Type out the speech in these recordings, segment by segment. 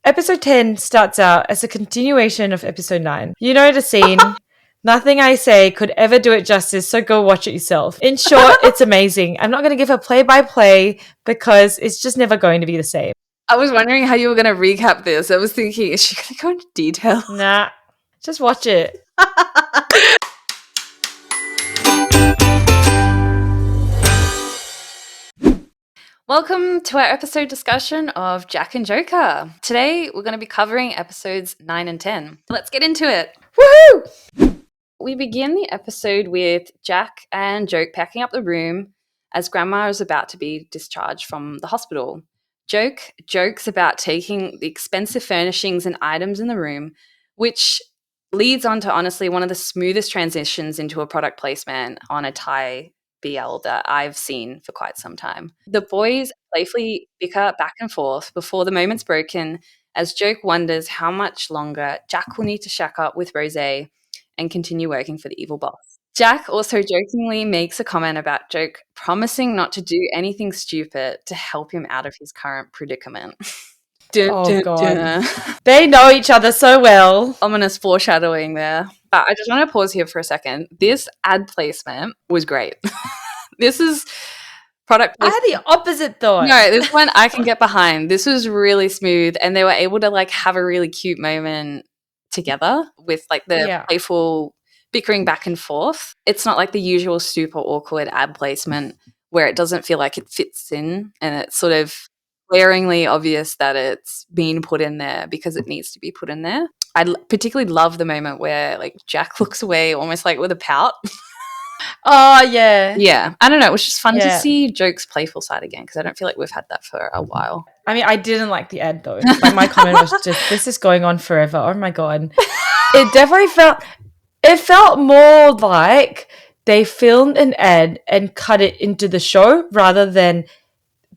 Episode 10 starts out as a continuation of episode 9. You know the scene. Nothing I say could ever do it justice, so go watch it yourself. In short, it's amazing. I'm not going to give a play-by-play because it's just never going to be the same. I was wondering how you were going to recap this. I was thinking, is she going to go into detail? Nah, just watch it. Welcome to our episode discussion of Jack and Joker. Today, we're going to be covering episodes 9 and 10. Let's get into it. Woohoo! We begin the episode with Jack and Joke packing up the room as Grandma is about to be discharged from the hospital. Joke jokes about taking the expensive furnishings and items in the room, which leads on to honestly one of the smoothest transitions into a product placement on a Thai BL that I've seen for quite some time. The boys playfully bicker back and forth before the moment's broken as Joke wonders how much longer Jack will need to shack up with Rosé and continue working for the evil boss. Jack also jokingly makes a comment about Joke promising not to do anything stupid to help him out of his current predicament. God. They know each other so well. Ominous foreshadowing there. But I just want to pause here for a second. This ad placement was great. This is product placement. I had the opposite thought. No, this one I can get behind. This was really smooth and they were able to like have a really cute moment together with like the playful bickering back and forth. It's not like the usual super awkward ad placement where it doesn't feel like it fits in and it's sort of glaringly obvious that it's being put in there because it needs to be put in there. I particularly love the moment where like Jack looks away almost like with a pout. Oh, yeah. Yeah. I don't know. It was just fun to see Joke's playful side again because I don't feel like we've had that for a while. I mean, I didn't like the ad though. Like my comment was just, this is going on forever. Oh my God. It definitely felt more like they filmed an ad and cut it into the show rather than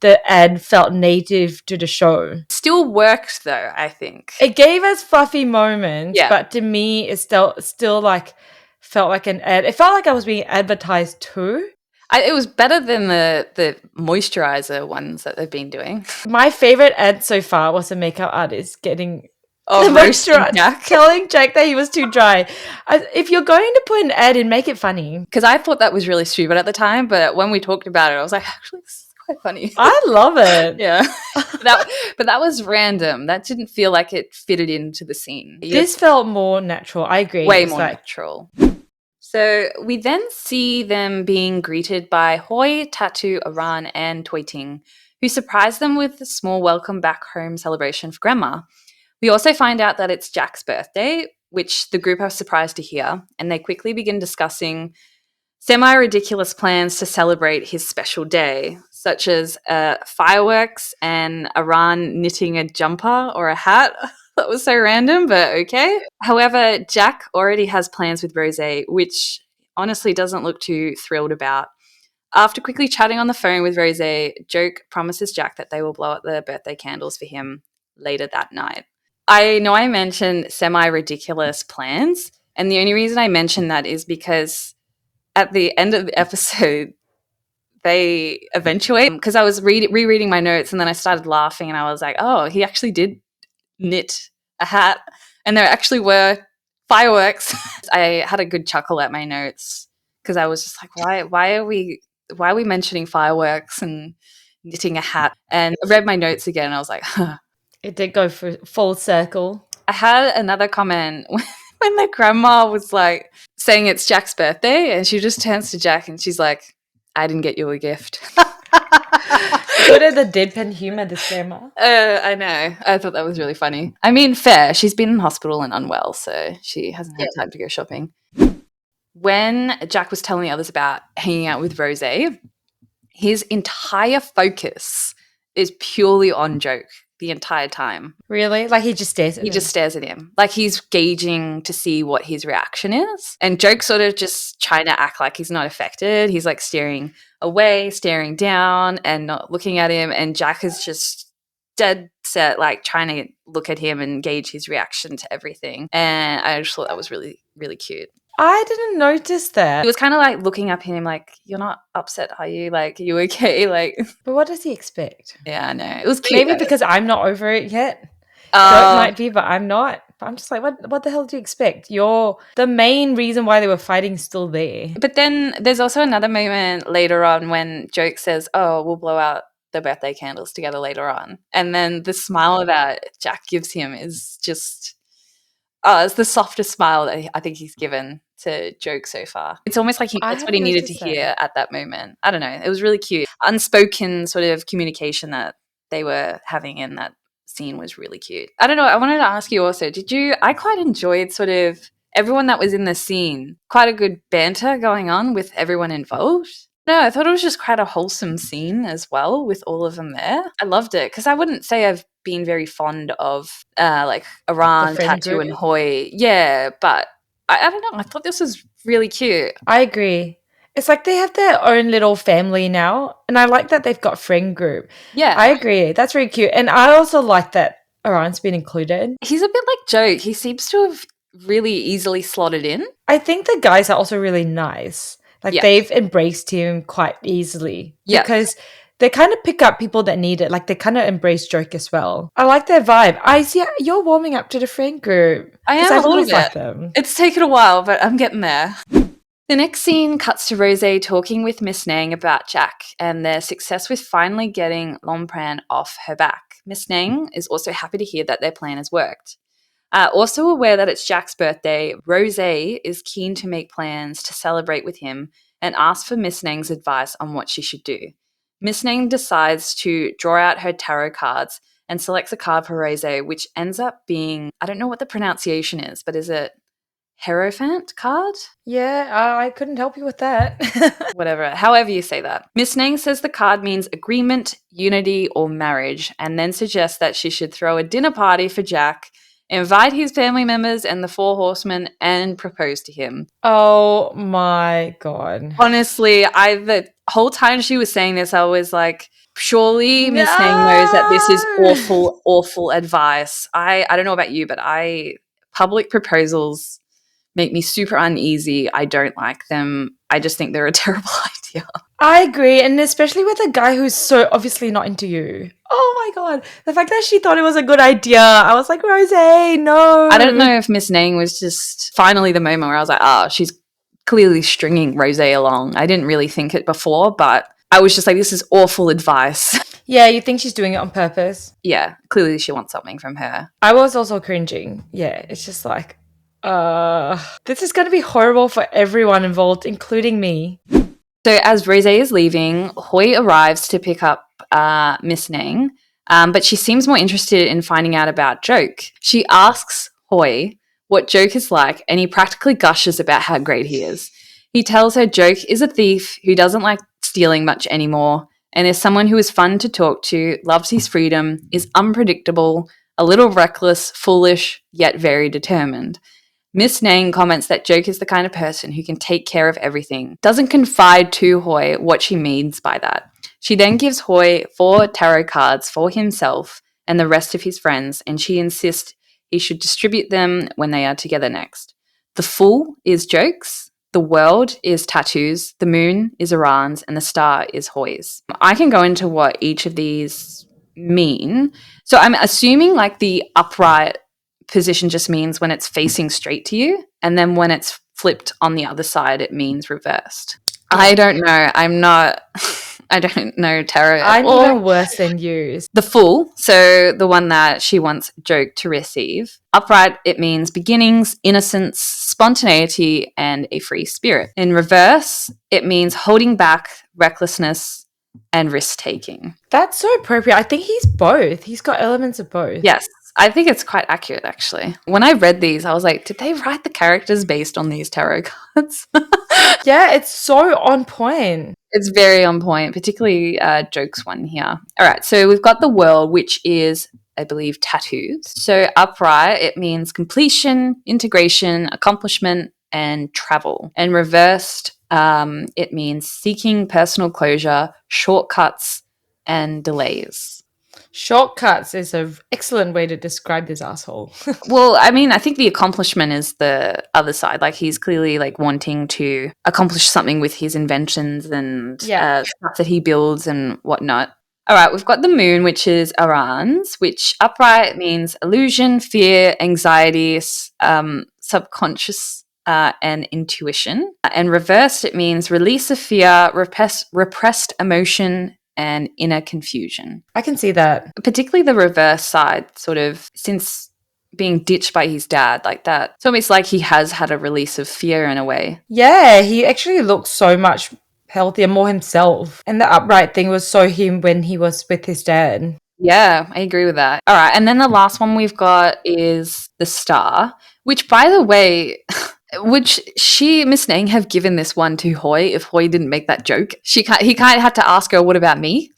the ad felt native to the show. Still worked though, I think. It gave us fluffy moments, but to me, it still like felt like an ad. It felt like I was being advertised too. It was better than the moisturizer ones that they've been doing. My favorite ad so far was a makeup artist getting Jack. telling Jack that he was too dry. If you're going to put an ad in, make it funny. Because I thought that was really stupid at the time, but when we talked about it, I was like, actually, this is quite funny. I love it. Yeah. But that was random. That didn't feel like it fitted into the scene. This felt more natural. I agree. Way more natural. So we then see them being greeted by Hoi, Tatu, Aran, and Toi Ting, who surprise them with a small welcome back home celebration for Grandma. We also find out that it's Jack's birthday, which the group are surprised to hear, and they quickly begin discussing semi-ridiculous plans to celebrate his special day, such as fireworks and Aran knitting a jumper or a hat. That was so random, but okay. However, Jack already has plans with Rosé, which honestly doesn't look too thrilled about. After quickly chatting on the phone with Rosé, Joke promises Jack that they will blow out the birthday candles for him later that night. I know I mentioned semi-ridiculous plans, and the only reason I mentioned that is because at the end of the episode, they eventuate, because I was rereading my notes and then I started laughing and I was like, oh, he actually did knit a hat and there actually were fireworks. I had a good chuckle at my notes because I was just like, why are we mentioning fireworks and knitting a hat? And I read my notes again and I was like, huh. It did go for full circle. I had another comment when the grandma was like saying it's Jack's birthday and she just turns to Jack and she's like, I didn't get you a gift. Good at the deadpan humor, this grandma. I know. I thought that was really funny. I mean, fair. She's been in hospital and unwell, so she hasn't had time to go shopping. When Jack was telling the others about hanging out with Rosé, his entire focus is purely on Joke the entire time. Really? Like he just stares at him? He just stares at him. Like he's gauging to see what his reaction is. And Joke's sort of just trying to act like he's not affected. He's like staring away, staring down and not looking at him. And Jack is just dead set, like trying to look at him and gauge his reaction to everything. And I just thought that was really, really cute. I didn't notice that. He was kind of like looking up at him like, you're not upset, are you? Like, are you okay? Like, but what does he expect? Yeah, I know. It was cute. Maybe because I'm not over it yet. Joke might be, but I'm not. But I'm just like, what the hell do you expect? The main reason why they were fighting is still there. But then there's also another moment later on when Joke says, "Oh, we'll blow out the birthday candles together later on." And then the smile that Jack gives him is just, it's the softest smile that I think he's given to Joke so far. It's almost like that's what he needed to hear at that moment. I don't know. It was really cute. Unspoken sort of communication that they were having in that scene was really cute. I don't know. I wanted to ask you also, I quite enjoyed sort of everyone that was in the scene. Quite a good banter going on with everyone involved. No, I thought it was just quite a wholesome scene as well with all of them there. I loved it because I wouldn't say I've been very fond of like Iran, Tattoo, and Hoi. Yeah, but I don't know. I thought this was really cute. I agree. It's like they have their own little family now, and I like that they've got friend group. Yeah, I agree. That's really cute, and I also like that Iran's been included. He's a bit like Joke. He seems to have really easily slotted in. I think the guys are also really nice. Like they've embraced him quite easily because they kind of pick up people that need it. Like they kind of embrace Joke as well. I like their vibe. I see you're warming up to the friend group. I am a little bit. Like them. It's taken a while, but I'm getting there. The next scene cuts to Rosé talking with Miss Nang about Jack and their success with finally getting Lompran off her back. Miss Nang is also happy to hear that their plan has worked. Also aware that it's Jack's birthday, Rosé is keen to make plans to celebrate with him and asks for Miss Nang's advice on what she should do. Miss Nang decides to draw out her tarot cards and selects a card for Rosé, which ends up being, I don't know what the pronunciation is, but is it Hierophant card? Yeah, I couldn't help you with that. Whatever, however you say that. Miss Nang says the card means agreement, unity, or marriage, and then suggests that she should throw a dinner party for Jack, invite his family members and the 4 horsemen, and propose to him. Oh my God. Honestly, the whole time she was saying this, I was like, surely Miss Nang knows that this is awful, awful advice. I don't know about you, but public proposals make me super uneasy. I don't like them. I just think they're a terrible idea. I agree, and especially with a guy who's so obviously not into you. Oh my God. The fact that she thought it was a good idea, I was like, Rosé, no. I don't know if Miss Nang was just finally the moment where I was like, she's clearly stringing Rosé along. I didn't really think it before, but I was just like, this is awful advice. Yeah, you think she's doing it on purpose? Yeah, clearly she wants something from her. I was also cringing. Yeah, it's just like, this is going to be horrible for everyone involved, including me. So as Rosé is leaving, Hoi arrives to pick up Miss Nang, but she seems more interested in finding out about Joke. She asks Hoi what Joke is like, and he practically gushes about how great he is. He tells her Joke is a thief who doesn't like stealing much anymore, and is someone who is fun to talk to, loves his freedom, is unpredictable, a little reckless, foolish, yet very determined. Miss Nang comments that Joke is the kind of person who can take care of everything, doesn't confide to Hoi what she means by that. She then gives Hoi 4 tarot cards for himself and the rest of his friends, and she insists he should distribute them when they are together next. The Fool is Joke's, the World is Tattoo's, the Moon is Iran's, and the Star is Hoi's. I can go into what each of these mean. So I'm assuming like the upright position just means when it's facing straight to you, and then when it's flipped on the other side, it means reversed. I don't know. I don't know tarot. I'm even worse than you. The Fool, so the one that she wants Joke to receive. Upright, it means beginnings, innocence, spontaneity, and a free spirit. In reverse, it means holding back, recklessness, and risk-taking. That's so appropriate. I think he's both. He's got elements of both. Yes. I think it's quite accurate, actually. When I read these, I was like, did they write the characters based on these tarot cards? Yeah, it's so on point. It's very on point, particularly Joke's one here. All right, so we've got the World, which is, I believe, tattoos. So upright, it means completion, integration, accomplishment, and travel. And reversed, it means seeking personal closure, shortcuts, and delays. Shortcuts is an excellent way to describe this asshole. Well, I mean, I think the accomplishment is the other side. Like, he's clearly, like, wanting to accomplish something with his inventions and stuff that he builds and whatnot. All right, we've got the moon, which is Aran's, which upright means illusion, fear, anxiety, subconscious, and intuition. And reversed, it means release of fear, repressed emotion, and inner confusion. I can see that. Particularly the reverse side, sort of, since being ditched by his dad like that. It's almost like he has had a release of fear in a way. Yeah, he actually looks so much healthier, more himself. And the upright thing was so him when he was with his dad. Yeah, I agree with that. All right, and then the last one we've got is the star, which, by the way, Miss Nang have given this one to Hoy if Hoy didn't make that joke? He kind of had to ask her, "What about me?"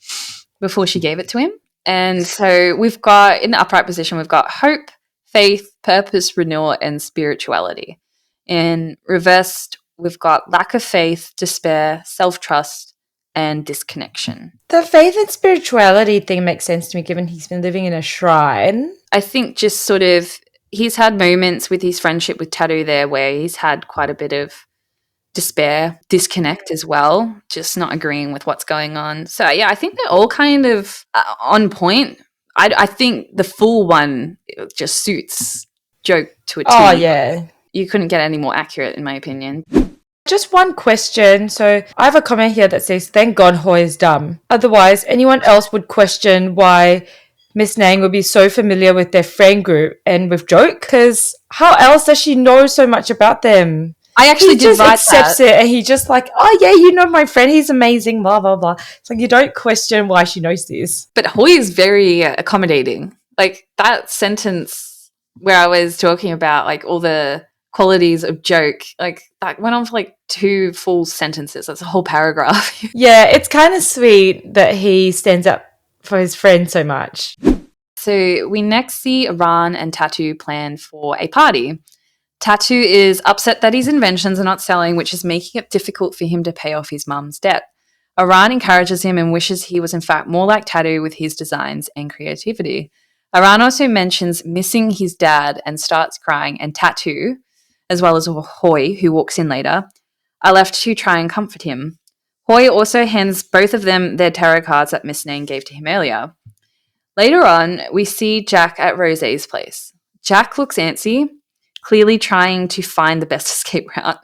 before she gave it to him. And so we've got, in the upright position, we've got hope, faith, purpose, renewal, and spirituality. In reversed, we've got lack of faith, despair, self-trust, and disconnection. The faith and spirituality thing makes sense to me given he's been living in a shrine. I think just sort of, he's had moments with his friendship with Tattoo there where he's had quite a bit of despair, disconnect as well, just not agreeing with what's going on. So yeah, I think they're all kind of on point. I think the full one just suits Joke to a T. Oh, yeah. You couldn't get any more accurate, in my opinion. Just one question. So I have a comment here that says, thank God Hoy is dumb. Otherwise, anyone else would question why Miss Nang would be so familiar with their friend group and with Joke, because how else does she know so much about them? I actually he just accepts it, and he just like, oh yeah, you know my friend, he's amazing, blah blah blah. It's like you don't question why she knows this. But Hoy is very accommodating. Like that sentence where I was talking about like all the qualities of Joke, like that went on for like 2 full sentences. That's a whole paragraph. Yeah, it's kind of sweet that he stands up for his friend so much. So we next see Aran and Tattoo plan for a party. Tattoo is upset that his inventions are not selling, which is making it difficult for him to pay off his mum's debt. Aran encourages him and wishes he was in fact more like Tattoo with his designs and creativity. Aran also mentions missing his dad and starts crying, and Tattoo, as well as Hoy, who walks in later, are left to try and comfort him. Hoy also hands both of them their tarot cards that Miss Nang gave to him earlier. Later on, we see Jack at Rosé's place. Jack looks antsy, clearly trying to find the best escape route.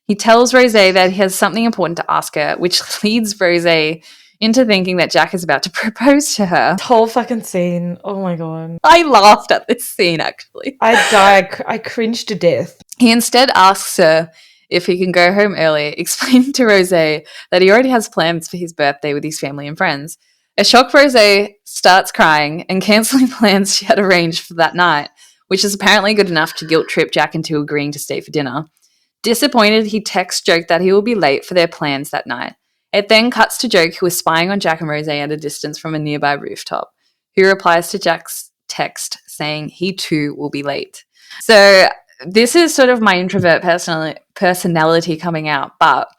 He tells Rosé that he has something important to ask her, which leads Rosé into thinking that Jack is about to propose to her. The whole fucking scene. Oh my god. I laughed at this scene, actually. I died. I cringed to death. He instead asks her if he can go home early, explaining to Rosé that he already has plans for his birthday with his family and friends. A shocked Rosé starts crying and cancelling plans she had arranged for that night, which is apparently good enough to guilt trip Jack into agreeing to stay for dinner. Disappointed, he texts Joke that he will be late for their plans that night. It then cuts to Joke, who is spying on Jack and Rosé at a distance from a nearby rooftop, who replies to Jack's text saying he too will be late. So this is sort of my introvert personality coming out, but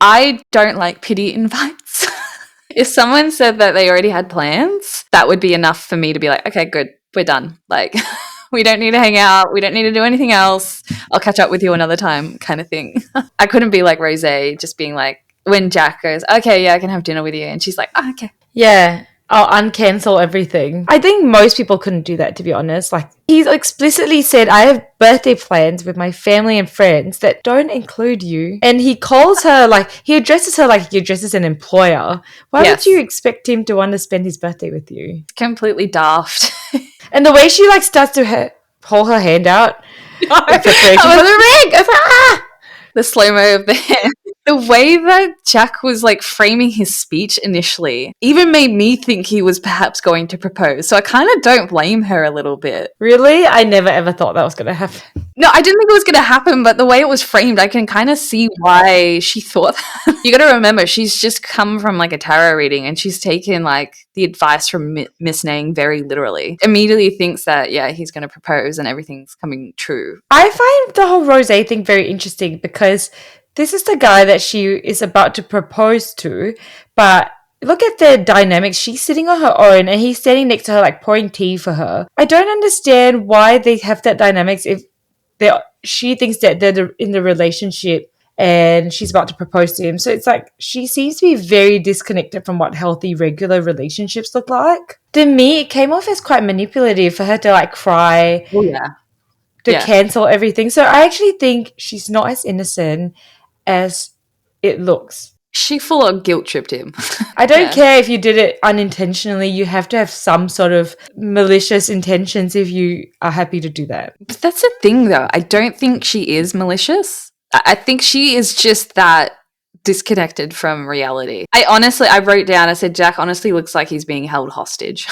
I don't like pity invites. If someone said that they already had plans, that would be enough for me to be like, okay, good, we're done. Like, we don't need to hang out. We don't need to do anything else. I'll catch up with you another time kind of thing. I couldn't be like Rosé, just being like, when Jack goes, okay, yeah, I can have dinner with you. And she's like, oh, okay. Yeah. I'll uncancel everything. I think most people couldn't do that, to be honest. Like, he's explicitly said, I have birthday plans with my family and friends that don't include you. And he calls her, like, he addresses her like he addresses an employer. Why would you expect him to want to spend his birthday with you? Completely daft. And the way she, like, starts to hold her hand out in preparation for the ring. It's like, ah! The slow-mo of the hand. The way that Jack was like framing his speech initially even made me think he was perhaps going to propose. So I kind of don't blame her a little bit. Really? I never ever thought that was going to happen. No, I didn't think it was going to happen, but the way it was framed, I can kind of see why she thought that. You got to remember, she's just come from like a tarot reading and she's taken like the advice from Miss Nang very literally. Immediately thinks that, yeah, he's going to propose and everything's coming true. I find the whole Rosé thing very interesting because this is the guy that she is about to propose to, but look at the dynamics. She's sitting on her own and he's standing next to her like pouring tea for her. I don't understand why they have that dynamics if she thinks that they're in the relationship and she's about to propose to him. So it's like she seems to be very disconnected from what healthy, regular relationships look like. To me, it came off as quite manipulative for her to like cry, Oh, yeah. to cancel everything. So I actually think she's not as innocent as it looks. She full on guilt tripped him. I don't care if you did it unintentionally. You have to have some sort of malicious intentions if you are happy to do that. But that's the thing, though. I don't think she is malicious. I think she is just that disconnected from reality. I wrote down, I said, Jack honestly looks like he's being held hostage.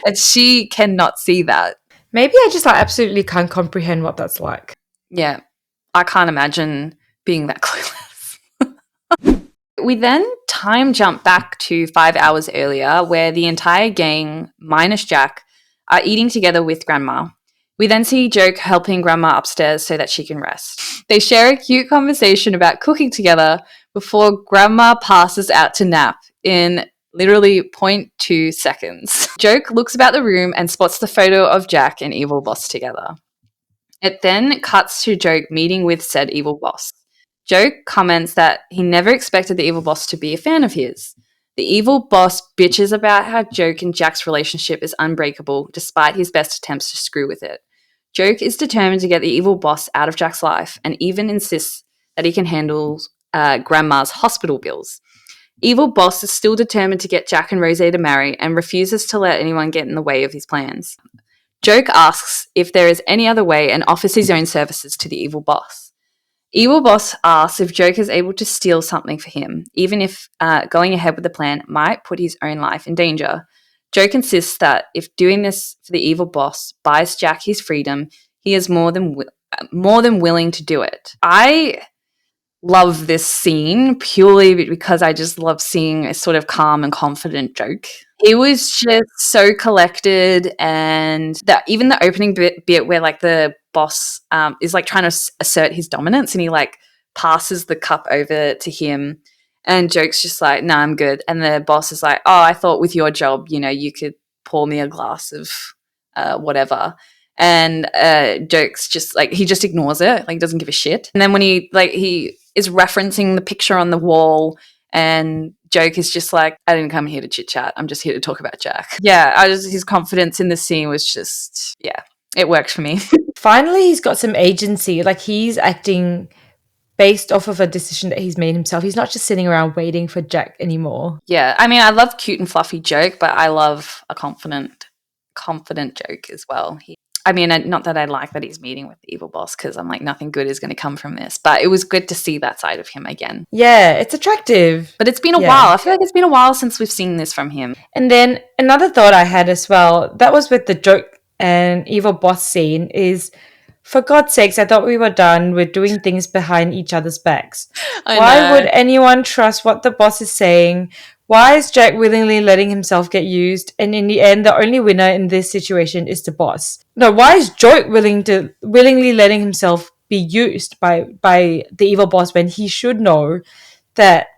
And she cannot see that. Maybe I just like absolutely can't comprehend what that's like. Yeah, I can't imagine being that clueless. We then time jump back to 5 hours earlier, where the entire gang, minus Jack, are eating together with Grandma. We then see Joke helping Grandma upstairs so that she can rest. They share a cute conversation about cooking together before Grandma passes out to nap in literally 0.2 seconds. Joke looks about the room and spots the photo of Jack and Evil Boss together. It then cuts to Joke meeting with said Evil Boss. Joke comments that he never expected the Evil Boss to be a fan of his. The Evil Boss bitches about how Joke and Jack's relationship is unbreakable despite his best attempts to screw with it. Joke is determined to get the Evil Boss out of Jack's life and even insists that he can handle Grandma's hospital bills. Evil Boss is still determined to get Jack and Rose to marry and refuses to let anyone get in the way of his plans. Joke asks if there is any other way and offers his own services to the Evil Boss. Evil Boss asks if Joke is able to steal something for him, even if going ahead with the plan might put his own life in danger. Joke insists that if doing this for the Evil Boss buys Jack his freedom, he is more than willing to do it. I love this scene purely because I just love seeing a sort of calm and confident Joke. He was just so collected, and that even the opening bit where like the boss is like trying to assert his dominance, and he like passes the cup over to him, and Joke's just like, "Nah, I'm good." And the boss is like, "Oh, I thought with your job, you could pour me a glass of whatever." And Joke's just like, he just ignores it, like doesn't give a shit. And then when he is referencing the picture on the wall, and Joke is just like, I didn't come here to chit chat. I'm just here to talk about Jack. Yeah, his confidence in the scene was just, yeah, it worked for me. Finally, he's got some agency. Like he's acting based off of a decision that he's made himself. He's not just sitting around waiting for Jack anymore. Yeah, I mean, I love cute and fluffy Joke, but I love a confident Joke as well. Not that I like that he's meeting with the Evil Boss, because I'm like, nothing good is going to come from this. But it was good to see that side of him again. Yeah, it's attractive. But it's been a while. I feel like it's been a while since we've seen this from him. And then another thought I had as well, that was with the Joke and Evil Boss scene, is, for God's sakes, I thought we were done with doing things behind each other's backs. Why would anyone trust what the boss is saying? Why is Jack willingly letting himself get used? And in the end, the only winner in this situation is the boss. No, why is Joke willingly letting himself be used by the Evil Boss when he should know that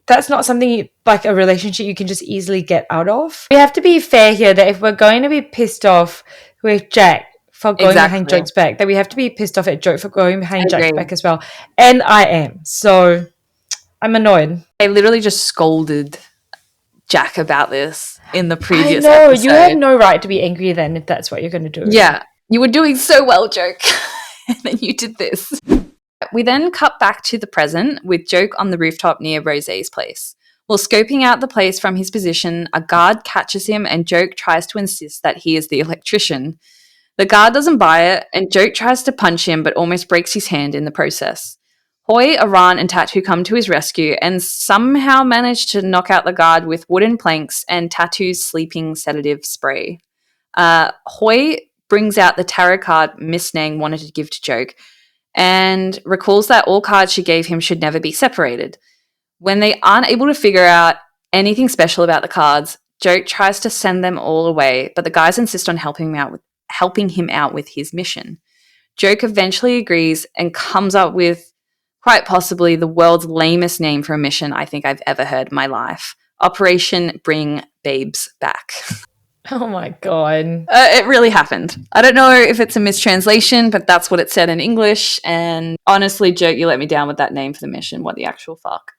that's not something like a relationship you can just easily get out of? We have to be fair here that if we're going to be pissed off with Jack for going behind Joke's back, that we have to be pissed off at Joke for going behind Jack's back as well. And I am. So I'm annoyed. They literally just scolded Jack about this in the previous episode. You had no right to be angry then if that's what you're going to do. Yeah, you were doing so well, Joke. And then you did this. We then cut back to the present with Joke on the rooftop near Rosé's place. While scoping out the place from his position, a guard catches him and Joke tries to insist that he is the electrician. The guard doesn't buy it, and Joke tries to punch him but almost breaks his hand in the process. Hoy, Aran, and Tattoo come to his rescue and somehow manage to knock out the guard with wooden planks and Tattoo's sleeping sedative spray. Hoy brings out the tarot card Miss Nang wanted to give to Joke and recalls that all cards she gave him should never be separated. When they aren't able to figure out anything special about the cards, Joke tries to send them all away, but the guys insist on helping him out with his mission. Joke eventually agrees and comes up with quite possibly the world's lamest name for a mission I think I've ever heard in my life. Operation Bring Babes Back. Oh my god. It really happened. I don't know if it's a mistranslation, but that's what it said in English. And honestly, Joke, you let me down with that name for the mission. What the actual fuck?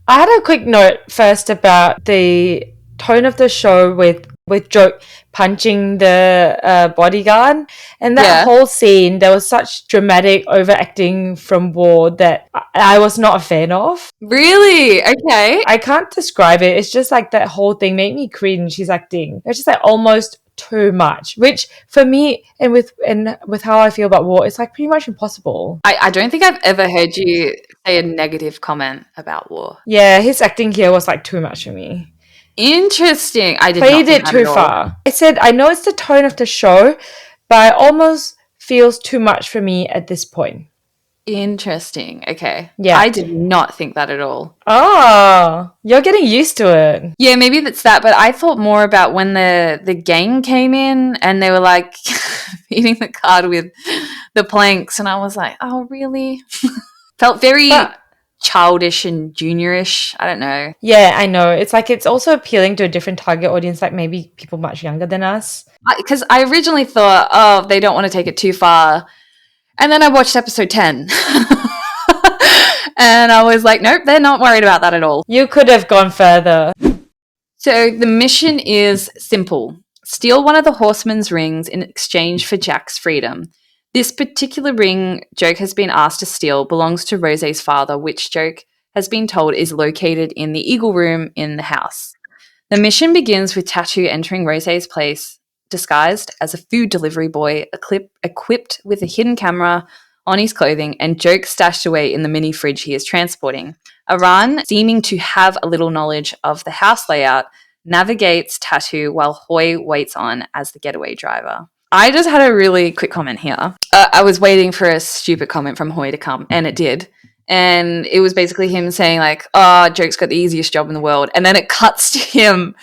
I had a quick note first about the tone of the show with Joke punching the bodyguard, and that Yeah. whole scene. There was such dramatic overacting from Ward that I was not a fan of. Really? Okay. I can't describe it. It's just like that whole thing made me cringe. He's acting. It's just like almost too much, which for me and with how I feel about War, it's like pretty much impossible. I don't think I've ever heard you say a negative comment about War. Yeah, his acting here was like too much for me. Interesting. I did Played not think it that too at all. far. I said I know it's the tone of the show, but it almost feels too much for me at this point. Interesting. Okay. Yeah. I did not think that at all. Oh, you're getting used to it. Yeah, maybe that's that, but I thought more about when the gang came in and they were like eating the card with the planks, and I was like, oh, really? Felt very childish and juniorish. I don't know. Yeah, I know. It's like it's also appealing to a different target audience, like maybe people much younger than us. Because I originally thought, oh, they don't want to take it too far. And then I watched episode 10. And I was like, nope, they're not worried about that at all. You could have gone further. So the mission is simple. Steal one of the horseman's rings in exchange for Jack's freedom. This particular ring Joke has been asked to steal belongs to Rosé's father, which Joke has been told is located in the Eagle Room in the house. The mission begins with Tattoo entering Rosé's place, disguised as a food delivery boy, equipped with a hidden camera on his clothing, and Joke stashed away in the mini fridge he is transporting. Aran, seeming to have a little knowledge of the house layout, navigates Tattoo while Hoy waits on as the getaway driver. I just had a really quick comment here. I was waiting for a stupid comment from Hoy to come, and it did. And it was basically him saying like, oh, Joke's got the easiest job in the world. And then it cuts to him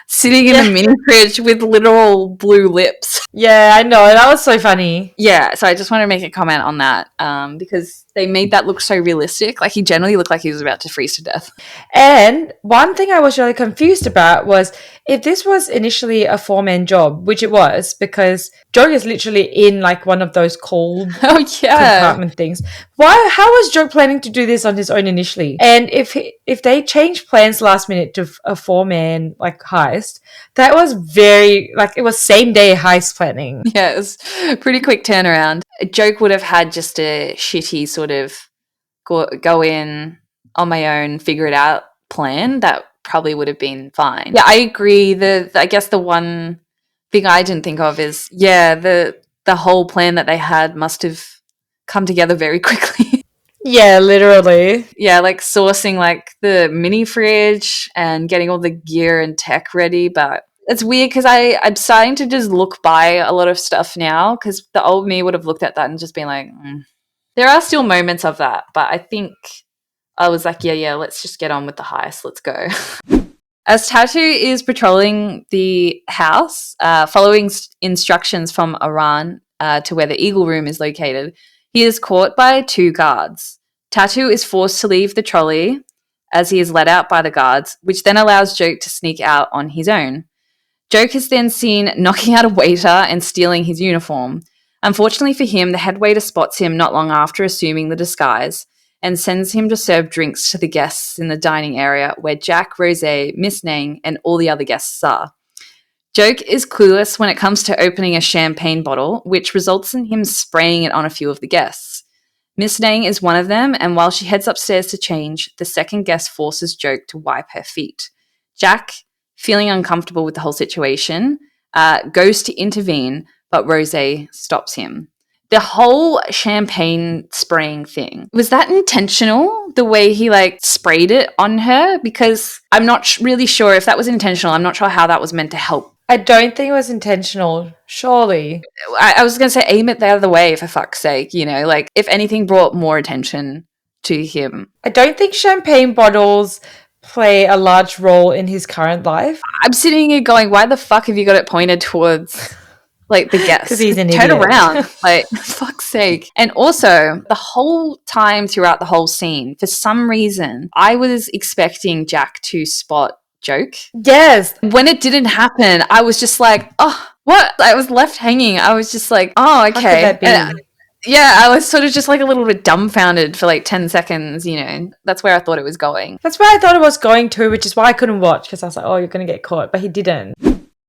sitting in a mini fridge with literal blue lips. Yeah, I know. That was so funny. Yeah, so I just wanted to make a comment on that because they made that look so realistic. Like he generally looked like he was about to freeze to death. And one thing I was really confused about was if this was initially a 4-man job, which it was, because Joke is literally in like one of those cold compartment things. How was Joke planning to do this on his own initially? And if they changed plans last minute to a 4-man like heist, that was very like it was same day heist planning. Yeah, it was pretty quick turnaround. Joke would have had just a shitty sort of go in on my own, figure it out plan. That probably would have been fine. Yeah, I agree. I guess the one thing I didn't think of is the whole plan that they had must have come together very quickly. Yeah, literally. Yeah, like sourcing like the mini fridge and getting all the gear and tech ready, but it's weird because I'm starting to just look by a lot of stuff now because the old me would have looked at that and just been like, There are still moments of that, but I think I was like, yeah, let's just get on with the heist. Let's go. As Tattoo is patrolling the house, following instructions from Aran to where the Eagle Room is located, he is caught by 2 guards. Tattoo is forced to leave the trolley as he is let out by the guards, which then allows Joke to sneak out on his own. Joke is then seen knocking out a waiter and stealing his uniform. Unfortunately for him, the head waiter spots him not long after assuming the disguise and sends him to serve drinks to the guests in the dining area where Jack, Rosé, Miss Nang, and all the other guests are. Joke is clueless when it comes to opening a champagne bottle, which results in him spraying it on a few of the guests. Miss Nang is one of them, and while she heads upstairs to change, the second guest forces Joke to wipe her feet. Jack, feeling uncomfortable with the whole situation, goes to intervene, but Rosé stops him. The whole champagne spraying thing, was that intentional, the way he like sprayed it on her? Because I'm not really sure if that was intentional. I'm not sure how that was meant to help. I don't think it was intentional, surely. I was going to say aim it the other way, for fuck's sake, like if anything brought more attention to him. I don't think champagne bottles play a large role in his current life. I'm sitting here going, why the fuck have you got it pointed towards like the guests? Because he's an Turn idiot. around, like fuck's sake. And also the whole time throughout the whole scene, for some reason, I was expecting Jack to spot joke. Yes. When it didn't happen, I was just like, oh, what? I was left hanging. I was just like, oh, okay. How could that be? Yeah, I was sort of just like a little bit dumbfounded for like 10 seconds, you know. That's where I thought it was going. That's where I thought it was going to, which is why I couldn't watch, because I was like, oh, you're going to get caught. But he didn't.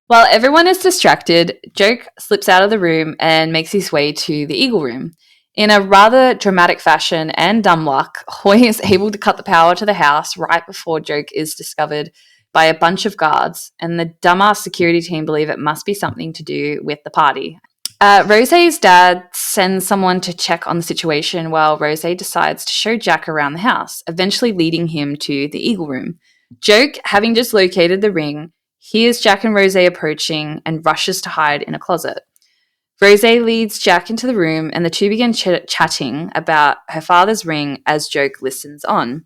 While everyone is distracted, Joke slips out of the room and makes his way to the Eagle Room. In a rather dramatic fashion and dumb luck, Hoy is able to cut the power to the house right before Joke is discovered by a bunch of guards, and the dumbass security team believe it must be something to do with the party. Rosé's dad sends someone to check on the situation while Rosé decides to show Jack around the house, eventually leading him to the Eagle Room. Joke, having just located the ring, hears Jack and Rosé approaching and rushes to hide in a closet. Rosé leads Jack into the room and the two begin chatting about her father's ring as Joke listens on.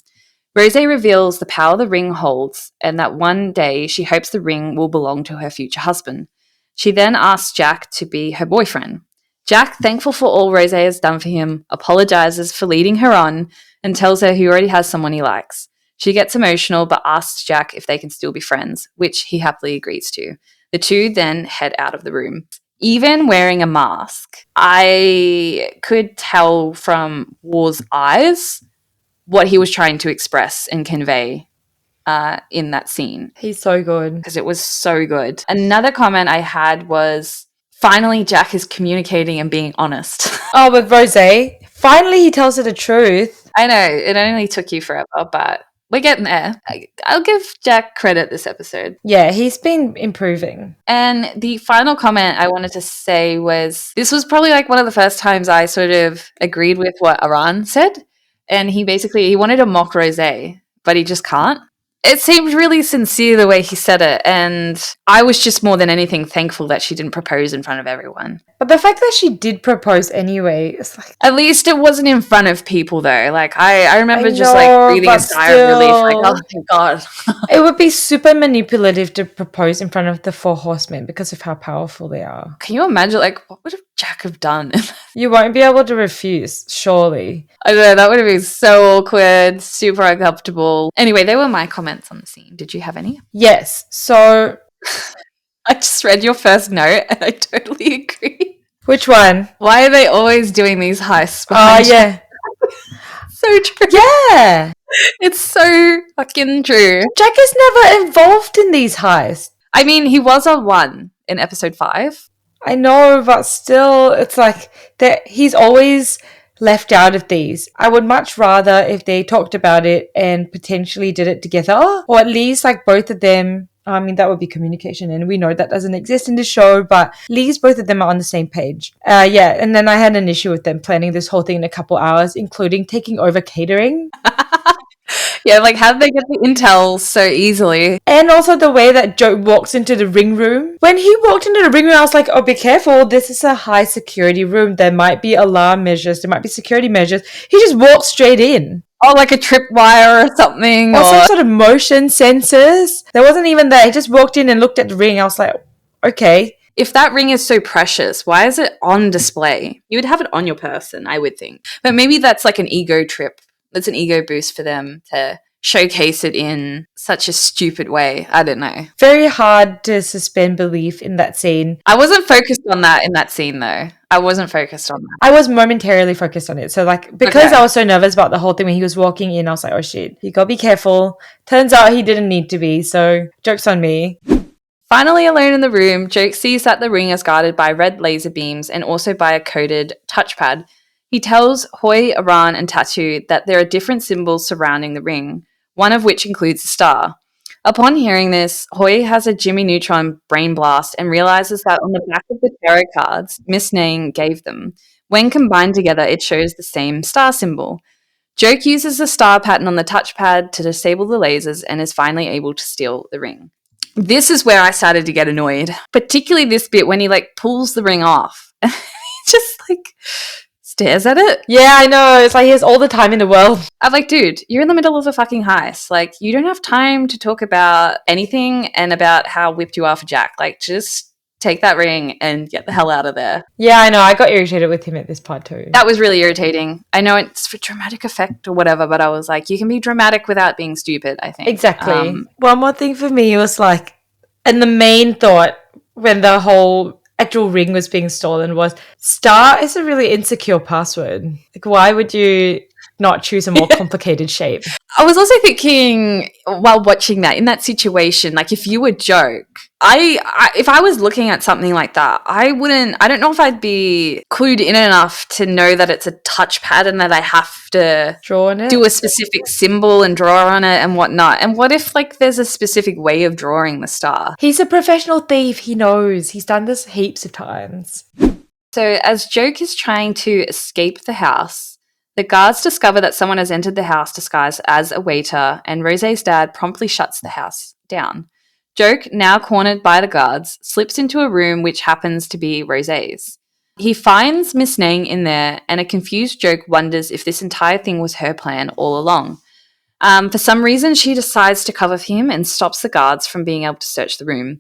Rosé reveals the power the ring holds and that one day she hopes the ring will belong to her future husband. She then asks Jack to be her boyfriend. Jack, thankful for all Rosé has done for him, apologizes for leading her on and tells her he already has someone he likes. She gets emotional but asks Jack if they can still be friends, which he happily agrees to. The two then head out of the room. Even wearing a mask, I could tell from War's eyes what he was trying to express and convey in that scene. He's so good. Because it was so good. Another comment I had was, finally Jack is communicating and being honest. Oh, with Rosé, finally he tells her the truth. I know, it only took you forever, but we're getting there. I'll give Jack credit this episode. Yeah, he's been improving. And the final comment I wanted to say was, this was probably like one of the first times I sort of agreed with what Aran said. And he wanted to mock Rosé, but he just can't. It seemed really sincere the way he said it, and I was just more than anything thankful that she didn't propose in front of everyone. But the fact that she did propose anyway, it's like... At least it wasn't in front of people, though. Like, I remember just, like, breathing a sigh of relief. Like, oh, thank God. It would be super manipulative to propose in front of the Four Horsemen because of how powerful they are. Can you imagine, like, what would Jack have done? You won't be able to refuse, surely. I don't know, that would have been so awkward, super uncomfortable. Anyway, they were my comments on the scene. Did you have any? Yes, so... I just read your first note and I totally agree. Which one? Why are they always doing these heists? Oh, yeah. So true. Yeah. It's so fucking true. Jack is never involved in these heists. I mean, he was on one in episode 5. I know, but still, it's like that he's always left out of these. I would much rather if they talked about it and potentially did it together, or at least like both of them. I mean, that would be communication, and we know that doesn't exist in the show, but at least both of them are on the same page. Yeah, and then I had an issue with them planning this whole thing in a couple hours, including taking over catering. Yeah, like how did they get the intel so easily? And also the way that Joe walks into the ring room. When he walked into the ring room, I was like, oh, be careful. This is a high security room. There might be alarm measures. There might be security measures. He just walked straight in. Oh, like a tripwire or something. Or some sort of motion sensors. There wasn't even that. He just walked in and looked at the ring. I was like, okay. If that ring is so precious, why is it on display? You would have it on your person, I would think. But maybe that's like an ego trip. That's an ego boost for them to showcase it in such a stupid way. I don't know. Very hard to suspend belief in that scene. I wasn't focused on that in that scene, though. I wasn't focused on that. I was momentarily focused on it. So, like, because I was so nervous about the whole thing when he was walking in, I was like, oh, shit, you gotta be careful. Turns out he didn't need to be, so joke's on me. Finally alone in the room, Joke sees that the ring is guarded by red laser beams and also by a coded touchpad. He tells Hoy, Aran, and Tattoo that there are different symbols surrounding the ring, one of which includes a star. Upon hearing this, Hoy has a Jimmy Neutron brain blast and realizes that on the back of the tarot cards Miss Nang gave them, when combined together, it shows the same star symbol. Joke uses the star pattern on the touchpad to disable the lasers and is finally able to steal the ring. This is where I started to get annoyed, particularly this bit when he like pulls the ring off. He just like stares at it. Yeah, I know. It's like he has all the time in the world. I'm like, dude, you're in the middle of a fucking heist. Like, you don't have time to talk about anything and about how whipped you are for Jack. Like, just take that ring and get the hell out of there. Yeah, I know. I got irritated with him at this part too. That was really irritating. I know it's for dramatic effect or whatever, but I was like, you can be dramatic without being stupid, I think. Exactly. One more thing for me was like, and the main thought when the whole actual ring was being stolen was, star is a really insecure password. Like, why would you not choose a more complicated shape? I was also thinking while watching that, in that situation, like if you were Joke, if I was looking at something like that, I don't know if I'd be clued in enough to know that it's a touchpad and that I have to Draw on it? do a specific symbol and draw on it and whatnot. And what if like there's a specific way of drawing the star? He's a professional thief. He knows. He's done this heaps of times. So as Joke is trying to escape the house, the guards discover that someone has entered the house disguised as a waiter, and Rosé's dad promptly shuts the house down. Joke, now cornered by the guards, slips into a room which happens to be Rosé's. He finds Miss Nang in there, and a confused Joke wonders if this entire thing was her plan all along. For some reason, she decides to cover for him and stops the guards from being able to search the room.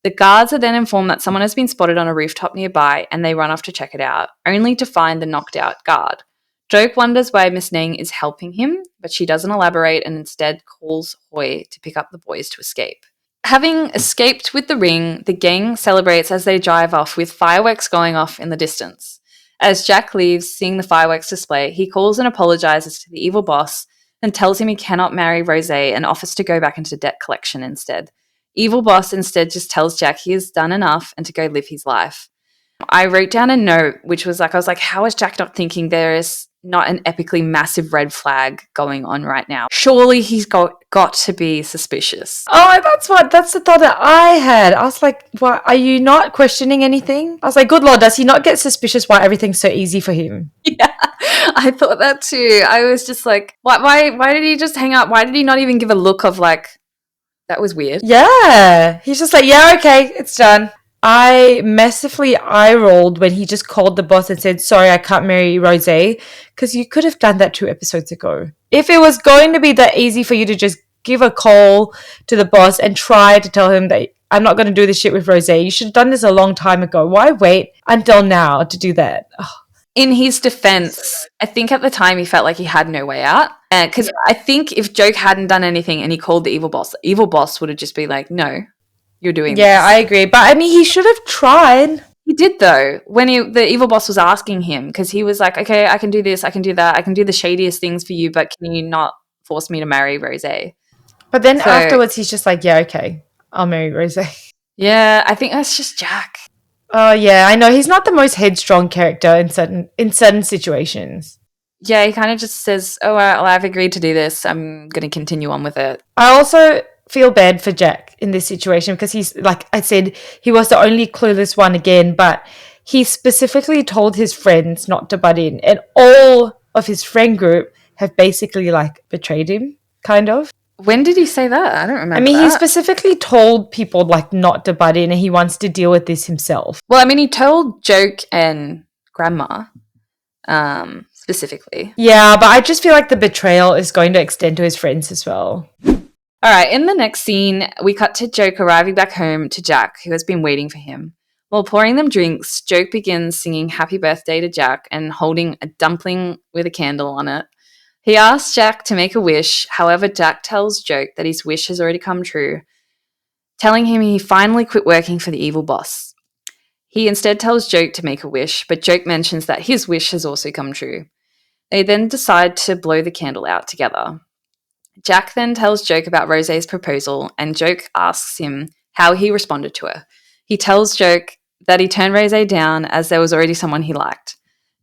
The guards are then informed that someone has been spotted on a rooftop nearby, and they run off to check it out, only to find the knocked out guard. Joke wonders why Miss Nang is helping him, but she doesn't elaborate and instead calls Hoi to pick up the boys to escape. Having escaped with the ring, the gang celebrates as they drive off with fireworks going off in the distance. As Jack leaves, seeing the fireworks display, he calls and apologizes to the evil boss and tells him he cannot marry Rosé and offers to go back into debt collection instead. Evil boss instead just tells Jack he has done enough and to go live his life. I wrote down a note which was like, I was like, how is Jack not thinking there is not an epically massive red flag going on right now? Surely he's got to be suspicious. Oh, that's the thought that I had. I was like, why are you not questioning anything? I was like, good Lord, does he not get suspicious why everything's so easy for him? Yeah, I thought that too. I was just like, why did he just hang up? Why did he not even give a look of like, that was weird? Yeah. He's just like, yeah, okay, it's done. I massively eye-rolled when he just called the boss and said, sorry, I can't marry Rosé, because you could have done that 2 episodes ago. If it was going to be that easy for you to just give a call to the boss and try to tell him that I'm not going to do this shit with Rosé, you should have done this a long time ago. Why wait until now to do that? Ugh. In his defense, I think at the time he felt like he had no way out. Because I think if Joke hadn't done anything and he called the evil boss would have just been like, no, you're doing this. Yeah, I agree. But I mean, he should have tried. He did though, when the evil boss was asking him, because he was like, okay, I can do this, I can do that, I can do the shadiest things for you, but can you not force me to marry Rosé? But then afterwards, he's just like, yeah, okay, I'll marry Rosé. Yeah, I think that's just Jack. Oh, yeah, I know. He's not the most headstrong character in certain situations. Yeah, he kind of just says, oh, well, I've agreed to do this. I'm going to continue on with it. I also feel bad for Jack in this situation because he's, like I said, he was the only clueless one again, but he specifically told his friends not to butt in, and all of his friend group have basically, like, betrayed him, kind of. When did he say that? I don't remember. I mean, he specifically told people, like, not to butt in, and he wants to deal with this himself. Well, I mean, he told Joke and Grandma, specifically. Yeah, but I just feel like the betrayal is going to extend to his friends as well. All right, in the next scene, we cut to Joke arriving back home to Jack, who has been waiting for him. While pouring them drinks, Joke begins singing Happy Birthday to Jack and holding a dumpling with a candle on it. He asks Jack to make a wish, however, Jack tells Joke that his wish has already come true, telling him he finally quit working for the evil boss. He instead tells Joke to make a wish, but Joke mentions that his wish has also come true. They then decide to blow the candle out together. Jack then tells Joke about Rosé's proposal, and Joke asks him how he responded to her. He tells Joke that he turned Rosé down as there was already someone he liked.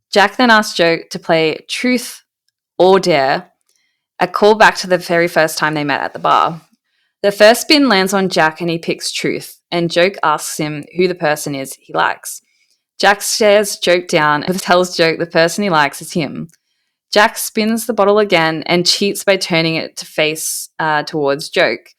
Jack then asks Joke to play Truth or Dare, a callback to the very first time they met at the bar. The first spin lands on Jack and he picks Truth, and Joke asks him who the person is he likes. Jack stares Joke down and tells Joke the person he likes is him. Jack spins the bottle again and cheats by turning it to face towards Joke.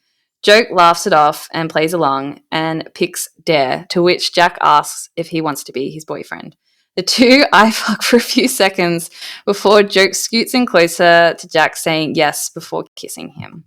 Joke laughs it off and plays along and picks Dare, to which Jack asks if he wants to be his boyfriend. The two eye fuck for a few seconds before Joke scoots in closer to Jack, saying yes before kissing him.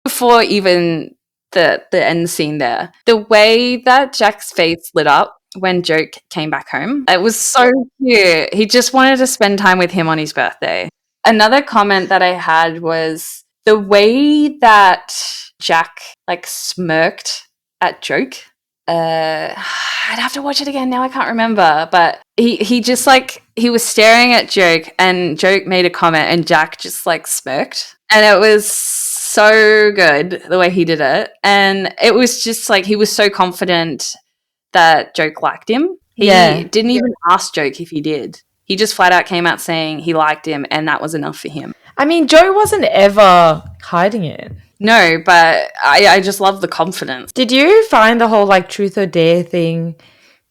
Before even the end scene there. The way that Jack's face lit up when Joke came back home, it was so cute. He just wanted to spend time with him on his birthday. Another comment that I had was the way that Jack like smirked at Joke. I'd have to watch it again now. I can't remember, but he just like he was staring at Joke, and Joke made a comment, and Jack just like smirked, and it was so good the way he did it, and it was just like he was so confident that Joke liked him. He didn't even ask Joke if he did. He just flat out came out saying he liked him, and that was enough for him. I mean, Joe wasn't ever hiding it. No, but I just love the confidence. Did you find the whole like truth or dare thing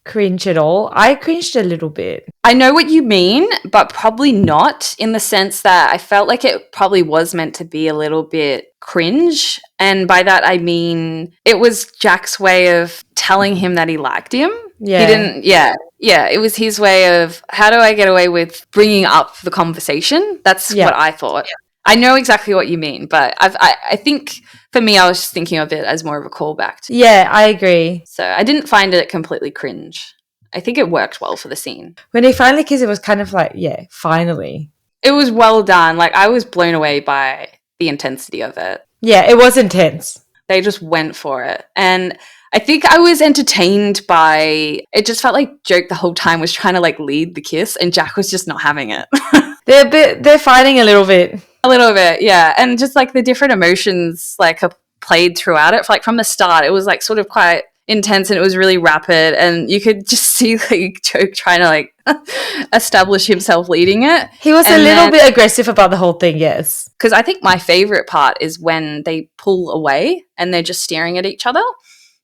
cringe at all? I cringed a little bit. I know what you mean, but probably not, in the sense that I felt like it probably was meant to be a little bit cringe. And by that, I mean, it was Jack's way of telling him that he liked him. Yeah. He didn't, it was his way of, how do I get away with bringing up the conversation? That's what I thought. Yeah. I know exactly what you mean, but I think for me, I was just thinking of it as more of a callback. Yeah, I agree. So I didn't find it completely cringe. I think it worked well for the scene. When they finally kissed, it was kind of like, yeah, finally. It was well done. Like, I was blown away by the intensity of it. Yeah, it was intense. They just went for it. And I think I was entertained by, it just felt like Joke the whole time was trying to like lead the kiss, and Jack was just not having it. They're fighting a little bit. A little bit, yeah. And just like the different emotions like are played throughout it. Like from the start, it was like sort of quite intense, and it was really rapid, and you could just see like Joke trying to like establish himself leading it. He was a little bit aggressive about the whole thing, yes. Because I think my favorite part is when they pull away and they're just staring at each other.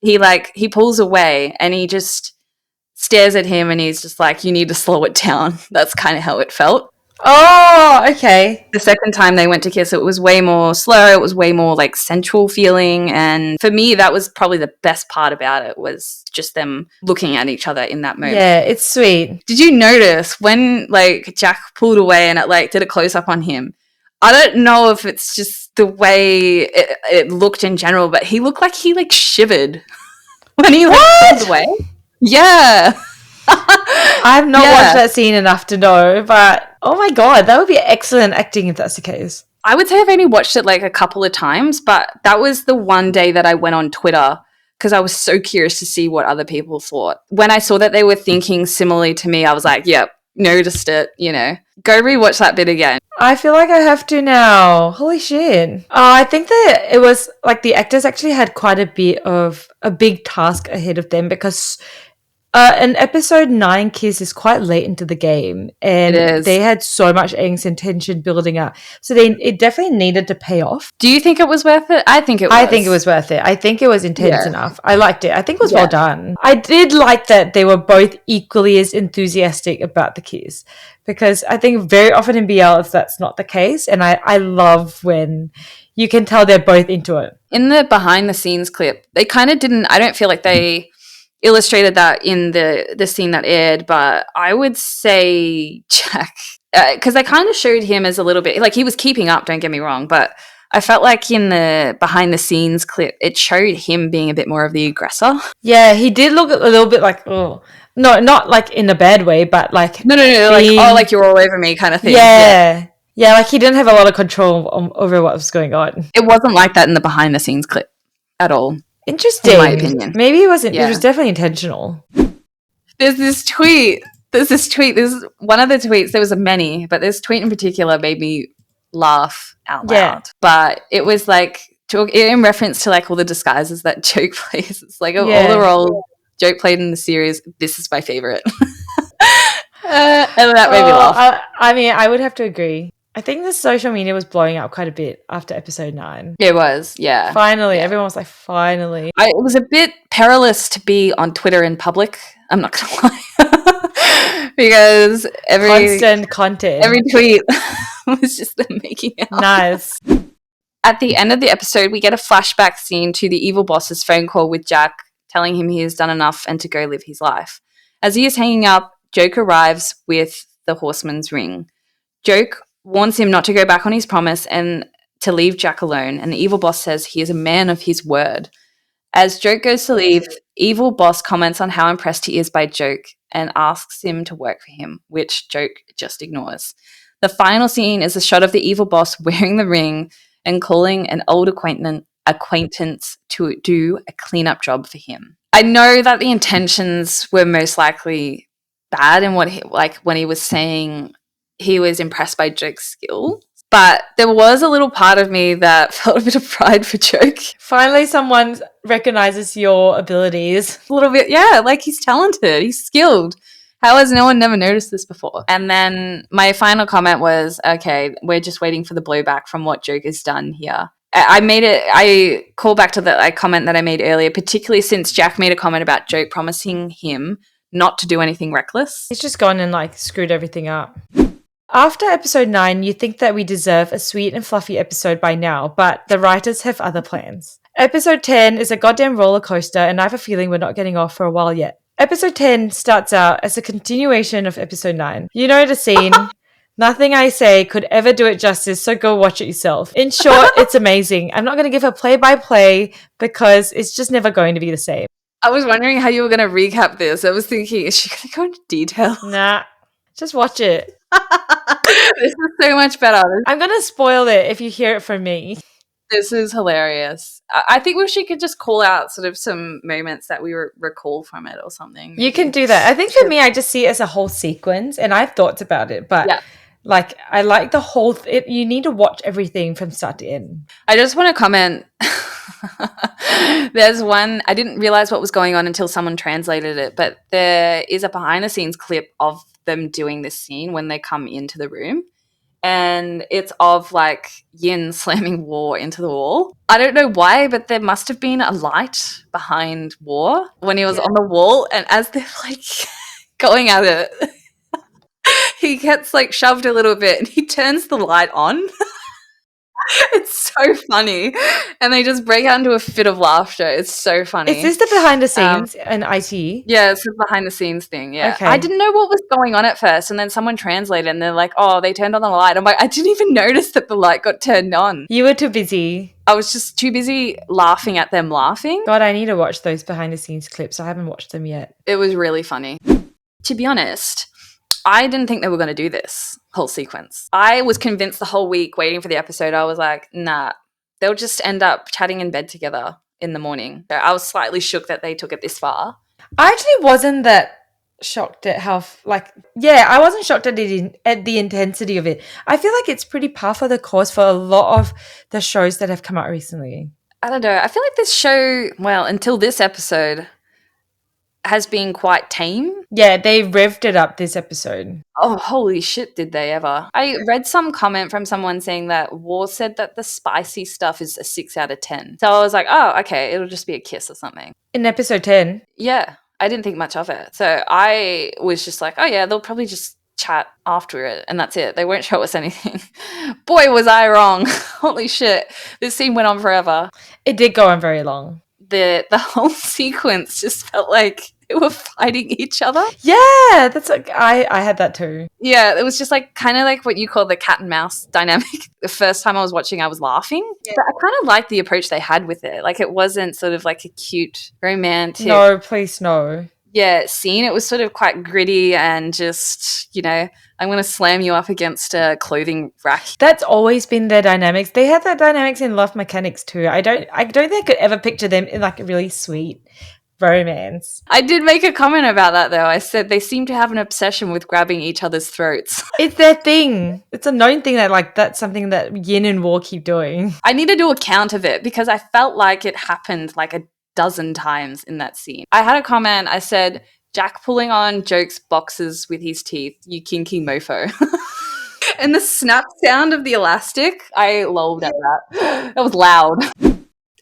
He pulls away and he just stares at him, and he's just like, you need to slow it down. That's kind of how it felt. Oh, okay. The second time they went to kiss, it was way more slow. It was way more like sensual feeling. And for me, that was probably the best part about it, was just them looking at each other in that moment. Yeah, it's sweet. Did you notice when like Jack pulled away and it like did a close up on him? I don't know if it's just the way it looked in general, but he looked like he like shivered when he like pulled away. Yeah. I've not watched that scene enough to know, but oh my god, that would be excellent acting if that's the case. I would say I've only watched it like a couple of times, but that was the one day that I went on Twitter because I was so curious to see what other people thought. When I saw that they were thinking similarly to me, I was like, yep, noticed it, you know. Go rewatch that bit again. I feel like I have to now. Holy shit. I think that it was like the actors actually had quite a bit of a big task ahead of them, because an episode 9 kiss is quite late into the game, and they had so much angst and tension building up. So it definitely needed to pay off. Do you think it was worth it? I think it was. I think it was worth it. I think it was intense enough. I liked it. I think it was well done. I did like that they were both equally as enthusiastic about the kiss, because I think very often in BL that's not the case, and I love when you can tell they're both into it. In the behind the scenes clip, they kind of didn't, I don't feel like they illustrated that in the scene that aired, but I would say Jack, because they kind of showed him as a little bit, like he was keeping up, don't get me wrong, but I felt like in the behind the scenes clip, it showed him being a bit more of the aggressor. Yeah, he did look a little bit like, oh, no, not like in a bad way, but like... No, like, oh, like you're all over me kind of thing. Yeah, like he didn't have a lot of control over what was going on. It wasn't like that in the behind the scenes clip at all. Interesting. In my opinion. Maybe it wasn't. Yeah. It was definitely intentional. There's this tweet. This is one of the tweets. There was many, but this tweet in particular made me laugh out loud. Yeah. But it was like in reference to like all the disguises that Joke plays. It's like of all the roles Joke played in the series, this is my favorite. And that made me laugh. I mean, I would have to agree. I think the social media was blowing up quite a bit after episode 9. It was, yeah. Finally, everyone was like, finally. It was a bit perilous to be on Twitter in public, I'm not going to lie. Because constant content. Every tweet was just them making out. Nice. At the end of the episode, we get a flashback scene to the evil boss's phone call with Jack, telling him he has done enough and to go live his life. As he is hanging up, Joke arrives with the horseman's ring. Joke warns him not to go back on his promise and to leave Jack alone, and the evil boss says he is a man of his word. As Joke goes to leave, evil boss comments on how impressed he is by Joke and asks him to work for him, which Joke just ignores. The final scene is a shot of the evil boss wearing the ring and calling an old acquaintance to do a cleanup job for him. I know that the intentions were most likely bad in what when he was saying he was impressed by Joke's skill. But there was a little part of me that felt a bit of pride for Joke. Finally, someone recognizes your abilities. A little bit, yeah, like he's talented, he's skilled. How has no one never noticed this before? And then my final comment was, okay, we're just waiting for the blowback from what Joke has done here. I call back to the comment that I made earlier, particularly since Jack made a comment about Joke promising him not to do anything reckless. He's just gone and screwed everything up. After episode 9, you think that we deserve a sweet and fluffy episode by now, but the writers have other plans. Episode 10 is a goddamn roller coaster, and I have a feeling we're not getting off for a while yet. Episode 10 starts out as a continuation of episode 9. You know the scene. Nothing I say could ever do it justice, so go watch it yourself. In short, it's amazing. I'm not going to give a play-by-play because it's just never going to be the same. I was wondering how you were going to recap this. I was thinking, is she going to go into detail? Nah, just watch it. This is so much better. I'm going to spoil it if you hear it from me. This is hilarious. I think we could just call out sort of some moments that we recall from it or something. You can do that. I think for me, I just see it as a whole sequence, and I have thoughts about it, but I like the whole you need to watch everything from start to end. I just want to comment. There's one, I didn't realize what was going on until someone translated it, but there is a behind the scenes clip of them doing this scene when they come into the room. And it's of Yin slamming War into the wall. I don't know why, but there must have been a light behind War when he was on the wall. And as they're going at it, he gets shoved a little bit and he turns the light on. It's so funny. And they just break out into a fit of laughter. It's so funny. Is this the behind the scenes in IT? Yeah, it's the behind the scenes thing. Yeah. Okay. I didn't know what was going on at first. And then someone translated and they're like, oh, they turned on the light. I'm like, I didn't even notice that the light got turned on. You were too busy. I was just too busy laughing at them laughing. God, I need to watch those behind the scenes clips. I haven't watched them yet. It was really funny. To be honest, I didn't think they were going to do this whole sequence. I was convinced the whole week waiting for the episode. I was like, nah, they'll just end up chatting in bed together in the morning. So I was slightly shook that they took it this far. I actually wasn't that shocked at how, I wasn't shocked at the intensity of it. I feel like it's pretty par for the course for a lot of the shows that have come out recently. I don't know. I feel like this show, until this episode, has been quite tame. Yeah, they revved it up this episode. Oh, holy shit, did they ever. I read some comment from someone saying that War said that the spicy stuff is a 6 out of 10. So I was like, oh, okay, it'll just be a kiss or something. In episode 10? Yeah, I didn't think much of it. So I was just like, oh yeah, they'll probably just chat after it and that's it. They won't show us anything. Boy, was I wrong. Holy shit. This scene went on forever. It did go on very long. The whole sequence just felt like they were fighting each other. Yeah, that's I had that too. Yeah, it was just kind of what you call the cat and mouse dynamic. The first time I was watching, I was laughing. Yeah. But I kind of liked the approach they had with it. It wasn't sort of a cute, romantic. No, please, no. Yeah, scene. It was sort of quite gritty and just, I'm going to slam you up against a clothing rack. That's always been their dynamics. They had that dynamics in Love Mechanics too. I don't think I could ever picture them in a really sweet romance. I did make a comment about that though. I said they seem to have an obsession with grabbing each other's throats. It's their thing. It's a known thing that that's something that Yin and War keep doing. I need to do a count of it because I felt like it happened a dozen times in that scene. I had a comment. I said, Jack pulling on Joke's boxes with his teeth, you kinky mofo. And the snap sound of the elastic, I lolled at that. That was loud.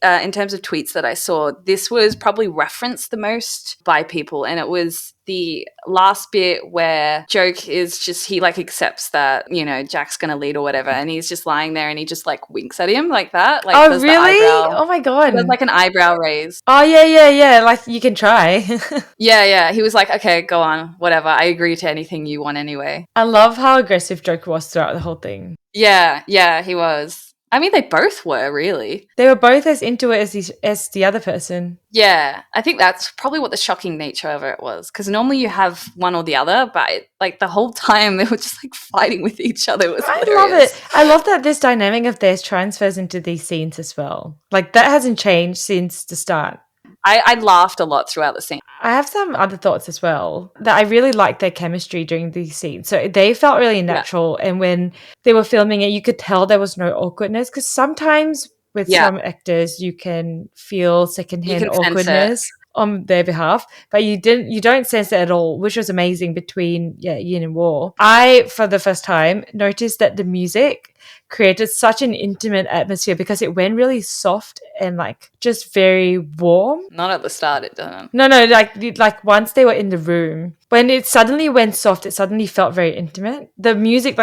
In terms of tweets that I saw, this was probably referenced the most by people, and it was the last bit where Joke is just, he accepts that, Jack's gonna lead or whatever, and he's just lying there and he just winks at him like that. Oh, really? Oh my God. There's an eyebrow raise. Oh, yeah. You can try. Yeah. He was like, okay, go on, whatever. I agree to anything you want anyway. I love how aggressive Joke was throughout the whole thing. Yeah, he was. I mean, they both were, really. They were both as into it as the other person. Yeah, I think that's probably what the shocking nature of it was. Because normally you have one or the other, but like the whole time they were just like fighting with each other. It was I hilarious. love it. I love that this dynamic of theirs transfers into these scenes as well. Like that hasn't changed since the start. I laughed a lot throughout the scene. I have some other thoughts as well that I really liked their chemistry during these scenes. So they felt really natural. And when they were filming it, you could tell there was no awkwardness because sometimes with some actors, you can feel secondhand awkwardness on their behalf, but you don't sense it at all, which was amazing between Yin and War. I, for the first time, noticed that the music created such an intimate atmosphere because it went really soft and like just very warm. Not at the start, it doesn't. No, like once they were in the room, when it suddenly went soft, it suddenly felt very intimate. The music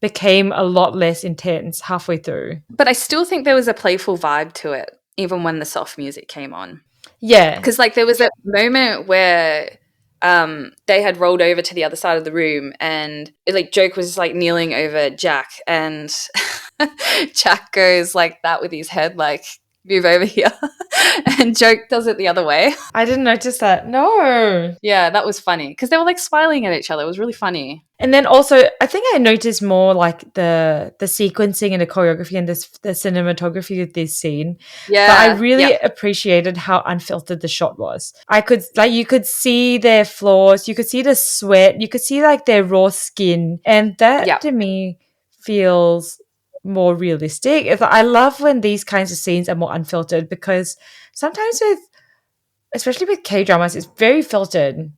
became a lot less intense halfway through. But I still think there was a playful vibe to it, even when the soft music came on. Yeah. Because like there was a moment where they had rolled over to the other side of the room and like Joke was like kneeling over Jack and Jack goes like that with his head like, move over here. And Joke does it the other way. I didn't notice that. No. Yeah, that was funny because they were like smiling at each other. It was really funny. And then also, I think I noticed more like the sequencing and the choreography and the cinematography of this scene. Yeah. But I really appreciated how unfiltered the shot was. You could see their flaws, you could see the sweat, you could see like their raw skin. And that to me feels more realistic. I love when these kinds of scenes are more unfiltered because sometimes especially with K-dramas, it's very filtered.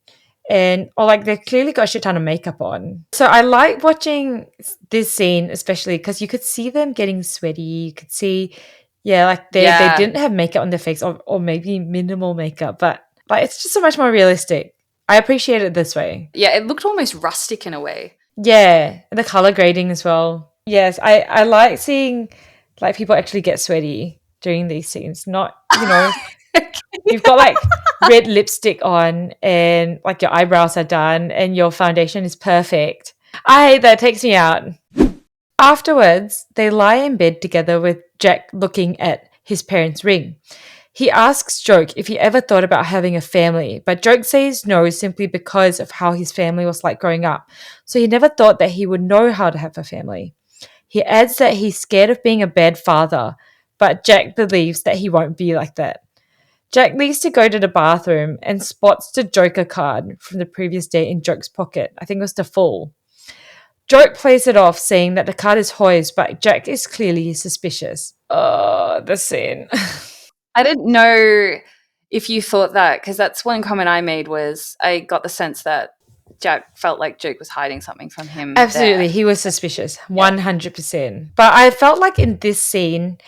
Or like they clearly got a shit ton of makeup on. So I like watching this scene, especially because you could see them getting sweaty. You could see, they didn't have makeup on their face or maybe minimal makeup, but like it's just so much more realistic. I appreciate it this way. Yeah, it looked almost rustic in a way. Yeah, and the color grading as well. Yes, I like seeing like people actually get sweaty during these scenes. Not, you've got like red lipstick on and like your eyebrows are done and your foundation is perfect. I hate that. It takes me out. Afterwards, they lie in bed together with Jack looking at his parents' ring. He asks Joke if he ever thought about having a family, but Joke says no simply because of how his family was like growing up. So he never thought that he would know how to have a family. He adds that he's scared of being a bad father, but Jack believes that he won't be like that. Jack leaves to go to the bathroom and spots the Joker card from the previous day in Joke's pocket. I think it was the Fool. Joke plays it off, saying that the card is Hoy's, but Jack is clearly suspicious. Oh, the scene. I didn't know if you thought that, because that's one comment I made was I got the sense that Jack felt like Joke was hiding something from him. Absolutely, there. he was suspicious, 100%. But I felt like in this scene,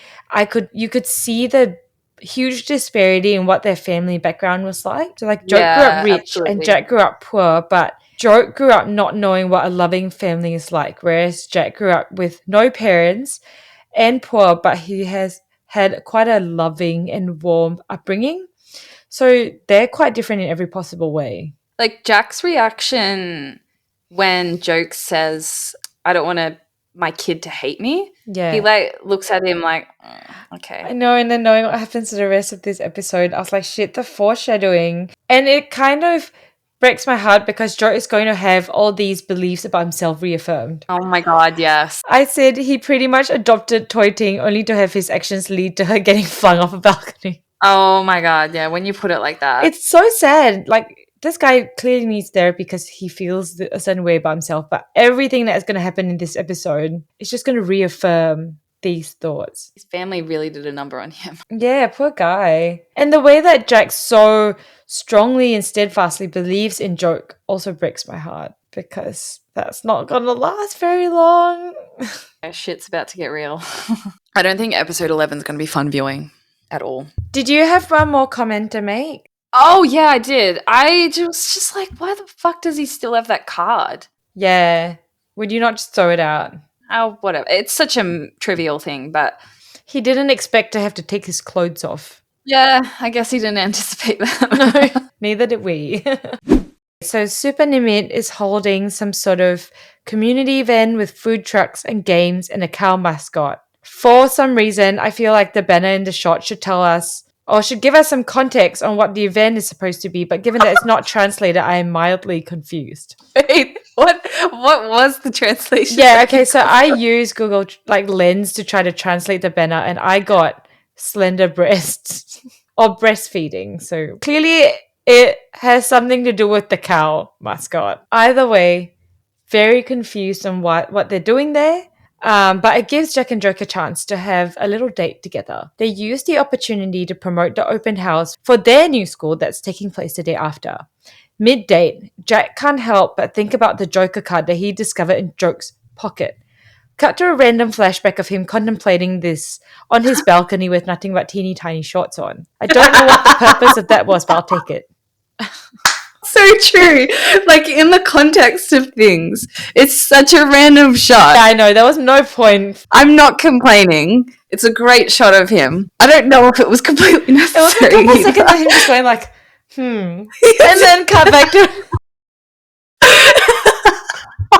you could see the huge disparity in what their family background was like. So like Joke grew up rich and Jack grew up poor, but Joke grew up not knowing what a loving family is like, whereas Jack grew up with no parents and poor, but he has had quite a loving and warm upbringing. So they're quite different in every possible way. Like Jack's reaction when Joke says, I don't want my kid to hate me. Yeah. He like looks at him like, okay. I know, and then knowing what happens to the rest of this episode, I was like, shit, the foreshadowing. And it kind of breaks my heart because Joe is going to have all these beliefs about himself reaffirmed. Oh my god, yes. I said he pretty much adopted Toy Ting only to have his actions lead to her getting flung off a balcony. Oh my god, yeah, when you put it like that. It's so sad. Like, this guy clearly needs therapy because he feels a certain way about himself, but everything that is going to happen in this episode is just going to reaffirm these thoughts. His family really did a number on him. Yeah, poor guy. And the way that Jack so strongly and steadfastly believes in Joke also breaks my heart because that's not going to last very long. Shit's about to get real. I don't think episode 11 is going to be fun viewing at all. Did you have one more comment to make? Oh, yeah, I did. I was just like, why the fuck does he still have that card? Yeah. Would you not just throw it out? Oh, whatever. It's such a trivial thing, but... He didn't expect to have to take his clothes off. Yeah, I guess he didn't anticipate that. No, neither did we. So Super Nimit is holding some sort of community event with food trucks and games and a cow mascot. For some reason, I feel like the banner in the shot should tell us or should give us some context on what the event is supposed to be, but given that it's not translated, I am mildly confused. Wait, what was the translation? Yeah, okay, so I use Google Lens to try to translate the banner and I got slender breasts or breastfeeding. So clearly it has something to do with the cow mascot. Either way, very confused on what they're doing there. But it gives Jack and Joke a chance to have a little date together. They use the opportunity to promote the open house for their new school that's taking place the day after. Mid-date, Jack can't help but think about the Joker card that he discovered in Joke's pocket. Cut to a random flashback of him contemplating this on his balcony with nothing but teeny tiny shorts on. I don't know what the purpose of that was, but I'll take it. So true. Like, in the context of things, it's such a random shot. Yeah, I know, there was no point. I'm not complaining. It's a great shot of him. I don't know if it was completely necessary. It was a couple seconds of him just going like, and then cut back to...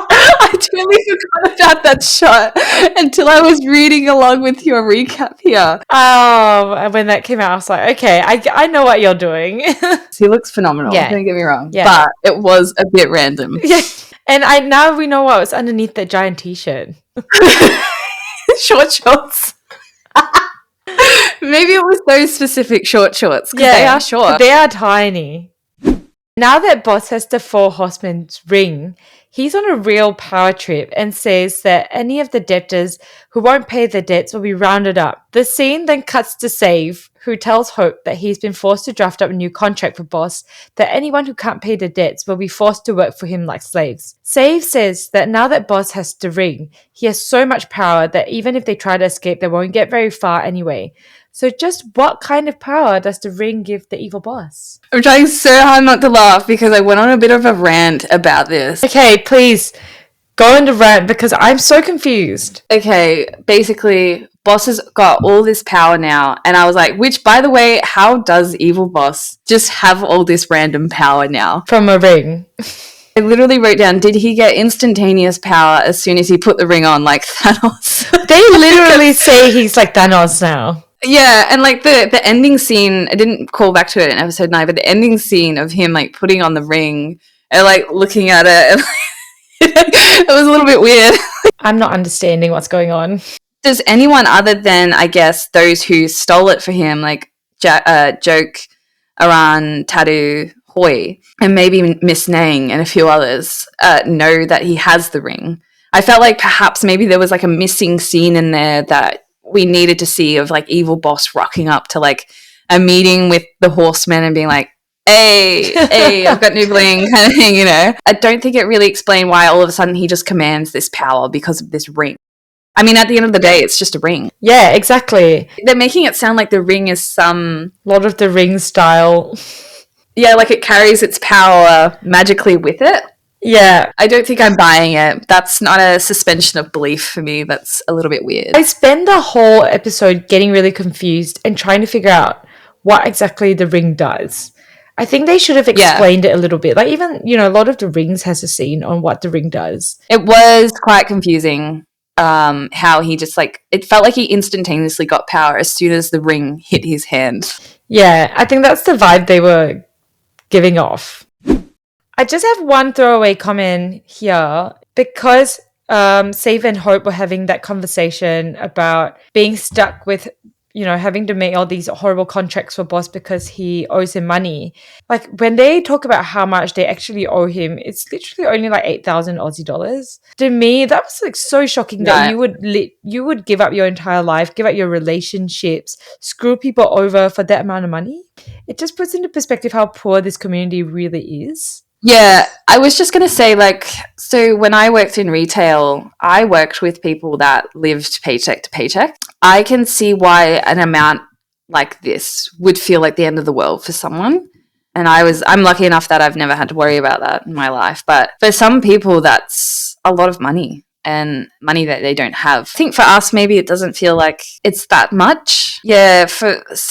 I totally forgot about that shot until I was reading along with your recap here. When that came out, I was like, okay, I know what you're doing. He looks phenomenal, Yeah. don't get me wrong. Yeah. But it was a bit random. Yeah. And now we know what was underneath that giant t-shirt. Short shorts. Maybe it was those specific short shorts, because they are short. They are tiny. Now that Boss has the Four Horsemen's ring, he's on a real power trip and says that any of the debtors who won't pay their debts will be rounded up. The scene then cuts to Save, who tells Hope that he's been forced to draft up a new contract for Boss, that anyone who can't pay their debts will be forced to work for him like slaves. Save says that now that Boss has the ring, he has so much power that even if they try to escape, they won't get very far anyway. So just what kind of power does the ring give the evil boss? I'm trying so hard not to laugh because I went on a bit of a rant about this. Okay, please go into rant because I'm so confused. Okay, basically, Boss has got all this power now, and I was like, which, by the way, how does evil Boss just have all this random power now? From a ring. I literally wrote down, did he get instantaneous power as soon as he put the ring on, like Thanos? They literally say he's like Thanos now. Yeah, and like the ending scene, I didn't call back to it in episode 9, but the ending scene of him like putting on the ring and like looking at it, and, it was a little bit weird. I'm not understanding what's going on. Does anyone other than, I guess, those who stole it for him, like Joke, Aran, Tadu, Hoi, and maybe Miss Nang and a few others, know that he has the ring? I felt like perhaps maybe there was like a missing scene in there that we needed to see of like evil boss rocking up to like a meeting with the horsemen and being like, hey, I've got new bling kind of thing, you know. I don't think it really explained why all of a sudden he just commands this power because of this ring. I mean, at the end of the day, it's just a ring. Yeah, exactly. They're making it sound like the ring is some Lord of the Rings style. Yeah, like it carries its power magically with it. Yeah. I don't think I'm buying it. That's not a suspension of belief for me. That's a little bit weird. I spend the whole episode getting really confused and trying to figure out what exactly the ring does. I think they should have explained it a little bit. Like even, you know, Lord of the Rings has a scene on what the ring does. It was quite confusing how he just like, it felt like he instantaneously got power as soon as the ring hit his hand. Yeah, I think that's the vibe they were giving off. I just have one throwaway comment here because Save and Hope were having that conversation about being stuck with, you know, having to make all these horrible contracts for Boss because he owes him money. Like when they talk about how much they actually owe him, it's literally only like 8,000 Aussie dollars. To me, that was like so shocking that you would give up your entire life, give up your relationships, screw people over for that amount of money. It just puts into perspective how poor this community really is. Yeah, I was just going to say, like, so when I worked in retail, I worked with people that lived paycheck to paycheck. I can see why an amount like this would feel like the end of the world for someone. And I'm lucky enough that I've never had to worry about that in my life. But for some people, that's a lot of money and money that they don't have. I think for us, maybe it doesn't feel like it's that much. Yeah,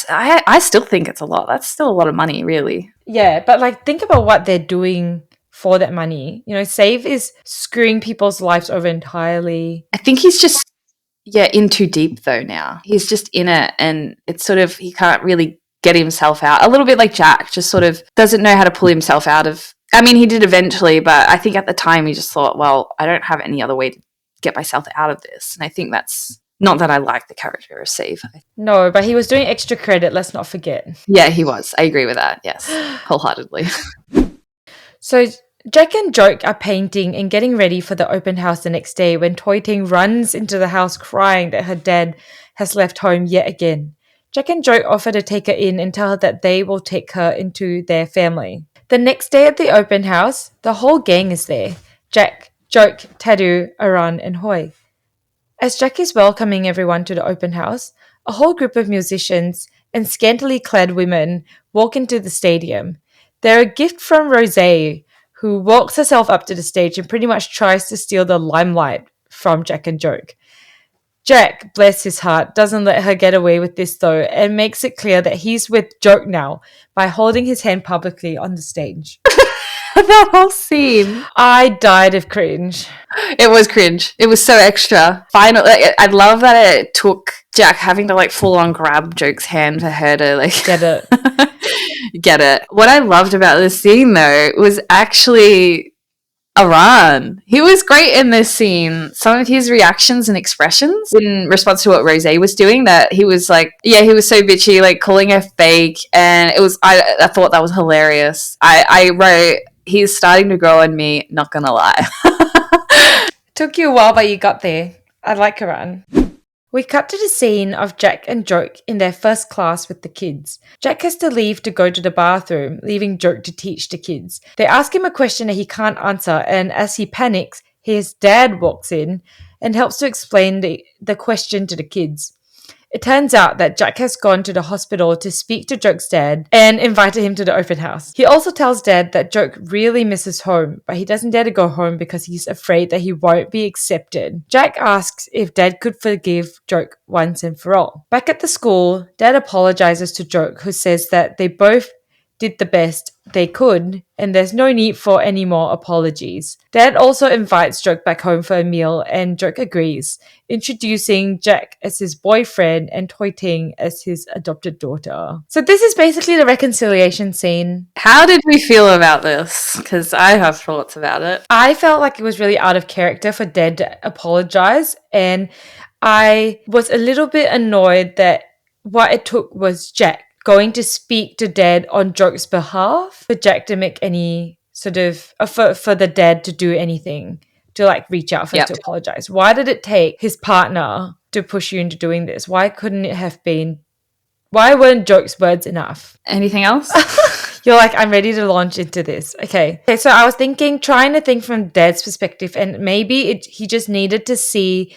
I still think it's a lot. That's still a lot of money, really. Yeah, but like think about what they're doing for that money. You know, Save is screwing people's lives over entirely. I think he's just, in too deep though now. He's just in it, and it's sort of, he can't really get himself out. A little bit like Jack, just sort of doesn't know how to pull himself out of, I mean, he did eventually, but I think at the time he just thought, well, I don't have any other way to get myself out of this. And I think that's, not that I like the character of Save. No, but he was doing extra credit, let's not forget. Yeah, he was. I agree with that, yes, wholeheartedly. So Jack and Joke are painting and getting ready for the open house the next day when Toy Ting runs into the house crying that her dad has left home yet again. Jack and Joke offer to take her in and tell her that they will take her into their family. The next day at the open house, the whole gang is there. Jack, Joke, Tadu, Aran, and Hoi. As Jack is welcoming everyone to the open house, a whole group of musicians and scantily clad women walk into the stadium. They're a gift from Rosé, who walks herself up to the stage and pretty much tries to steal the limelight from Jack and Joke. Jack, bless his heart, doesn't let her get away with this though, and makes it clear that he's with Joke now by holding his hand publicly on the stage. That whole scene. I died of cringe. It was cringe. It was so extra. Finally, I love that it took Jack having to like full on grab Joke's hand for her to like Get it. get it. What I loved about this scene though was actually Aran. He was great in this scene. Some of his reactions and expressions in response to what Rosé was doing, that he was like, yeah, he was so bitchy, like calling her fake, and it was, I thought that was hilarious. I wrote, he's starting to grow on me, not gonna lie. Took you a while, but you got there. I like Aran. We cut to the scene of Jack and Joke in their first class with the kids. Jack has to leave to go to the bathroom, leaving Joke to teach the kids. They ask him a question that he can't answer, and as he panics, his dad walks in and helps to explain the question to the kids. It turns out that Jack has gone to the hospital to speak to Joke's dad and invited him to the open house. He also tells Dad that Joke really misses home, but he doesn't dare to go home because he's afraid that he won't be accepted. Jack asks if Dad could forgive Joke once and for all. Back at the school, Dad apologizes to Joke, who says that they both did the best they could, and there's no need for any more apologies. Dad also invites Joke back home for a meal, and Joke agrees, introducing Jack as his boyfriend and Toy Ting as his adopted daughter. So this is basically the reconciliation scene. How did we feel about this? Because I have thoughts about it. I felt like it was really out of character for Dad to apologize, and I was a little bit annoyed that what it took was Jack going to speak to Dad on Joke's behalf for Jack to make any sort of, for the dad to do anything, to like reach out first to apologize. Why did it take his partner to push you into doing this? Why weren't Joke's words enough? Anything else? You're like, I'm ready to launch into this. Okay, so I was trying to think from Dad's perspective, and maybe he just needed to see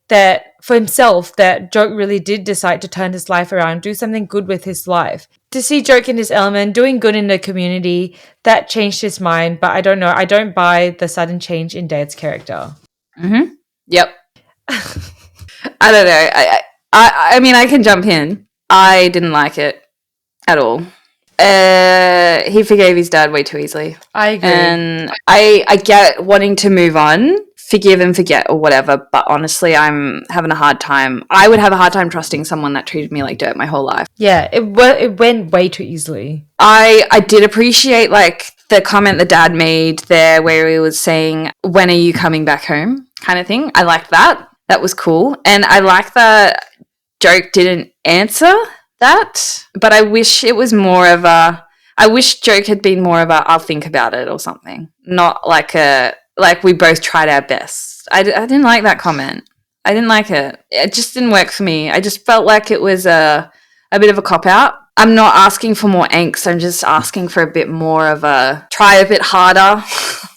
that for himself, that Joke really did decide to turn his life around, do something good with his life. To see Joke in his element, doing good in the community, that changed his mind. But I don't know. I don't buy the sudden change in Dad's character. Mm-hmm. Yep. I don't know. I mean, I can jump in. I didn't like it at all. He forgave his dad way too easily. I agree. And I get wanting to move on, forgive and forget or whatever, but honestly, I'm having a hard time. I would have a hard time trusting someone that treated me like dirt my whole life. Yeah, it went way too easily. I did appreciate like the comment the dad made there where he was saying, when are you coming back home, kind of thing. I liked that. That was cool. And I like that Joke didn't answer that, but I wish it was more of a, I wish Joke had been more of a, I'll think about it or something. Not like we both tried our best. I didn't like that comment. I didn't like it. It just didn't work for me. I just felt like it was a bit of a cop-out. I'm not asking for more angst. I'm just asking for a bit more of a try a bit harder.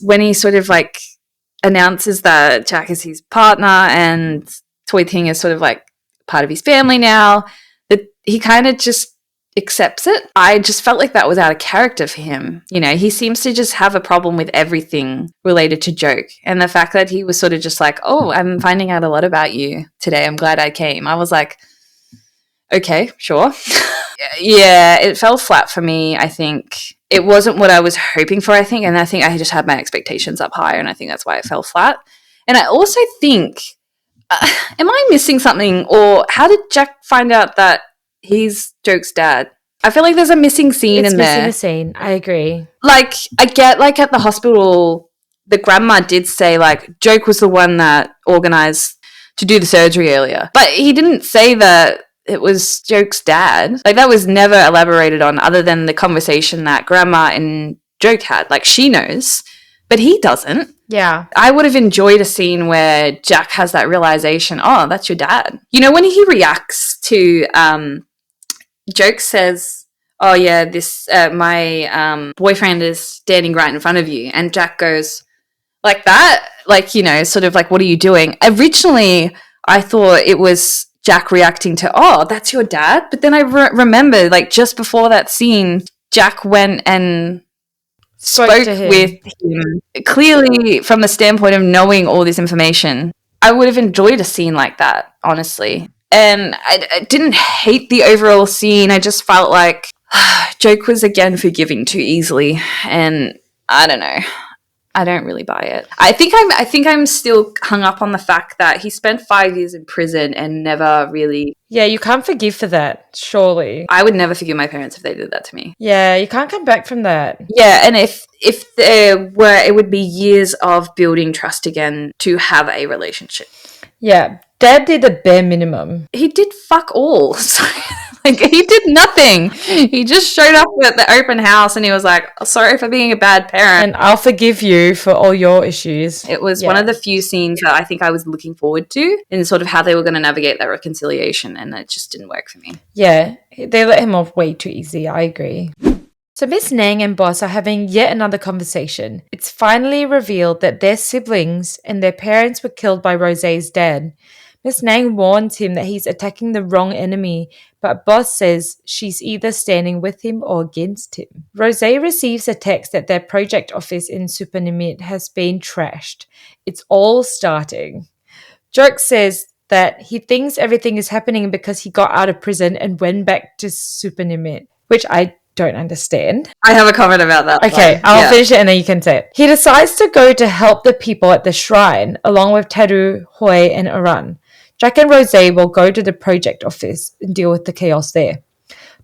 When he sort of like announces that Jack is his partner and Toy Ting is sort of like part of his family now, that he kind of just accepts it. I just felt like that was out of character for him. You know, he seems to just have a problem with everything related to Joke. And the fact that he was sort of just like, oh, I'm finding out a lot about you today. I'm glad I came. I was like, okay, sure. Yeah, it fell flat for me, I think. it wasn't what I was hoping for, I think. And I think I just had my expectations up higher, and I think that's why it fell flat. And I also think, am I missing something? Or how did Jack find out that he's Joke's dad? I feel like there's a missing scene in there. It's missing a scene. I agree. Like, I get, like, at the hospital, the grandma did say, like, Joke was the one that organized to do the surgery earlier. But he didn't say that it was Joke's dad. Like, that was never elaborated on other than the conversation that grandma and Joke had. Like, she knows, but he doesn't. Yeah. I would have enjoyed a scene where Jack has that realization, oh, that's your dad. You know, when he reacts to, Joke says, oh yeah, this, my boyfriend is standing right in front of you. And Jack goes, like that? Like, you know, sort of like, what are you doing? Originally, I thought it was Jack reacting to, oh, that's your dad? But then I remember, like, just before that scene, Jack went and spoke with him, clearly from the standpoint of knowing all this information. I would have enjoyed a scene like that, honestly. And I didn't hate the overall scene. I just felt like Joke was, again, forgiving too easily. And I don't know. I don't really buy it. I think I'm still hung up on the fact that he spent 5 years in prison and never really... Yeah, you can't forgive for that, surely. I would never forgive my parents if they did that to me. Yeah, you can't come back from that. Yeah, and if there were, it would be years of building trust again to have a relationship. Yeah, Dad did the bare minimum. He did fuck all. Like, he did nothing. He just showed up at the open house and he was like, oh, sorry for being a bad parent. And I'll forgive you for all your issues. It was one of the few scenes that I think I was looking forward to in sort of how they were going to navigate that reconciliation, and it just didn't work for me. Yeah, they let him off way too easy. I agree. So Miss Nang and Boss are having yet another conversation. It's finally revealed that they're siblings and their parents were killed by Rosé's dad. Miss Nang warns him that he's attacking the wrong enemy, but Boss says she's either standing with him or against him. Rosé receives a text that their project office in Supernimit has been trashed. It's all starting. Joke says that he thinks everything is happening because he got out of prison and went back to Supernimit, which I don't understand. I have a comment about that. Okay, I'll finish it and then you can say it. He decides to go to help the people at the shrine, along with Teru, Hoi, and Aran. Jack and Rosé will go to the project office and deal with the chaos there.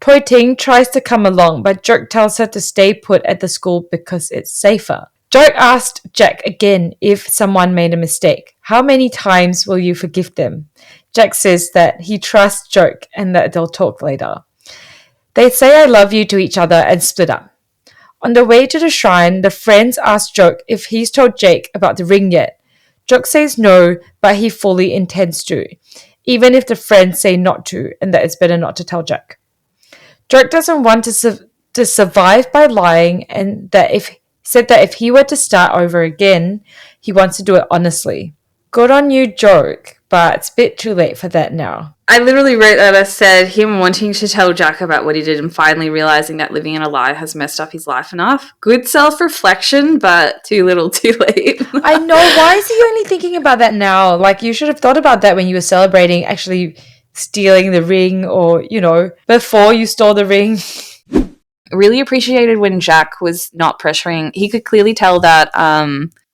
Toi Ting tries to come along, but Joke tells her to stay put at the school because it's safer. Joke asked Jack again if someone made a mistake. How many times will you forgive them? Jack says that he trusts Joke and that they'll talk later. They say I love you to each other and split up. On the way to the shrine, the friends ask Joke if he's told Jake about the ring yet. Joke says no, but he fully intends to, even if the friends say not to and that it's better not to tell Jack. Joke doesn't want to survive by lying, and that if he were to start over again, he wants to do it honestly. Good on you, Joke, but it's a bit too late for that now. I literally wrote that. I said him wanting to tell Jack about what he did and finally realizing that living in a lie has messed up his life enough. Good self-reflection, but too little too late. I know. Why is he only thinking about that now? Like, you should have thought about that when you were celebrating actually stealing the ring, or, you know, before you stole the ring. Really appreciated when Jack was not pressuring. He could clearly tell that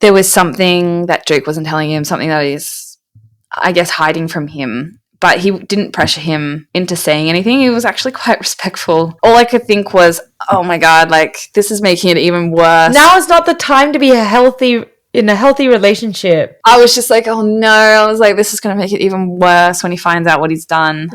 there was something that Joke wasn't telling him, something that is, I guess, hiding from him. But he didn't pressure him into saying anything. He was actually quite respectful. All I could think was, oh my God, like, this is making it even worse. Now is not the time to be in a healthy relationship. I was just like, oh no. I was like, this is going to make it even worse when he finds out what he's done.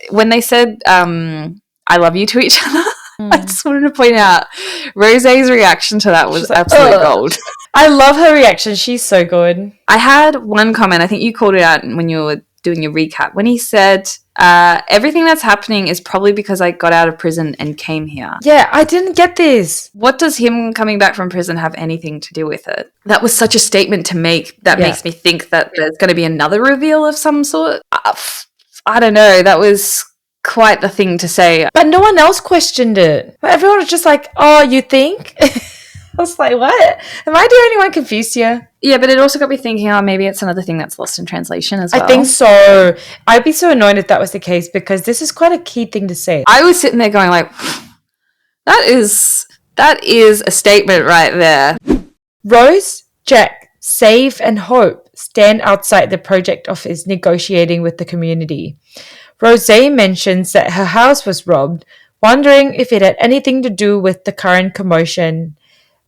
When they said, I love you to each other, I just wanted to point out Rosé's reaction to that was absolute gold. I love her reaction. She's so good. I had one comment. I think you called it out when you were doing your recap, when he said, everything that's happening is probably because I got out of prison and came here. Yeah, I didn't get this. What does him coming back from prison have anything to do with it? That was such a statement to make that makes me think that there's going to be another reveal of some sort. I don't know. That was quite the thing to say. But no one else questioned it. Everyone was just like, oh, you think? I was like, what? Am I the only one confused here? Yeah, but it also got me thinking, oh, maybe it's another thing that's lost in translation as well. I think so. I'd be so annoyed if that was the case, because this is quite a key thing to say. I was sitting there going like, that is That is a statement right there. Rose, Jack, Save, and Hope stand outside the project office negotiating with the community. Rose mentions that her house was robbed, wondering if it had anything to do with the current commotion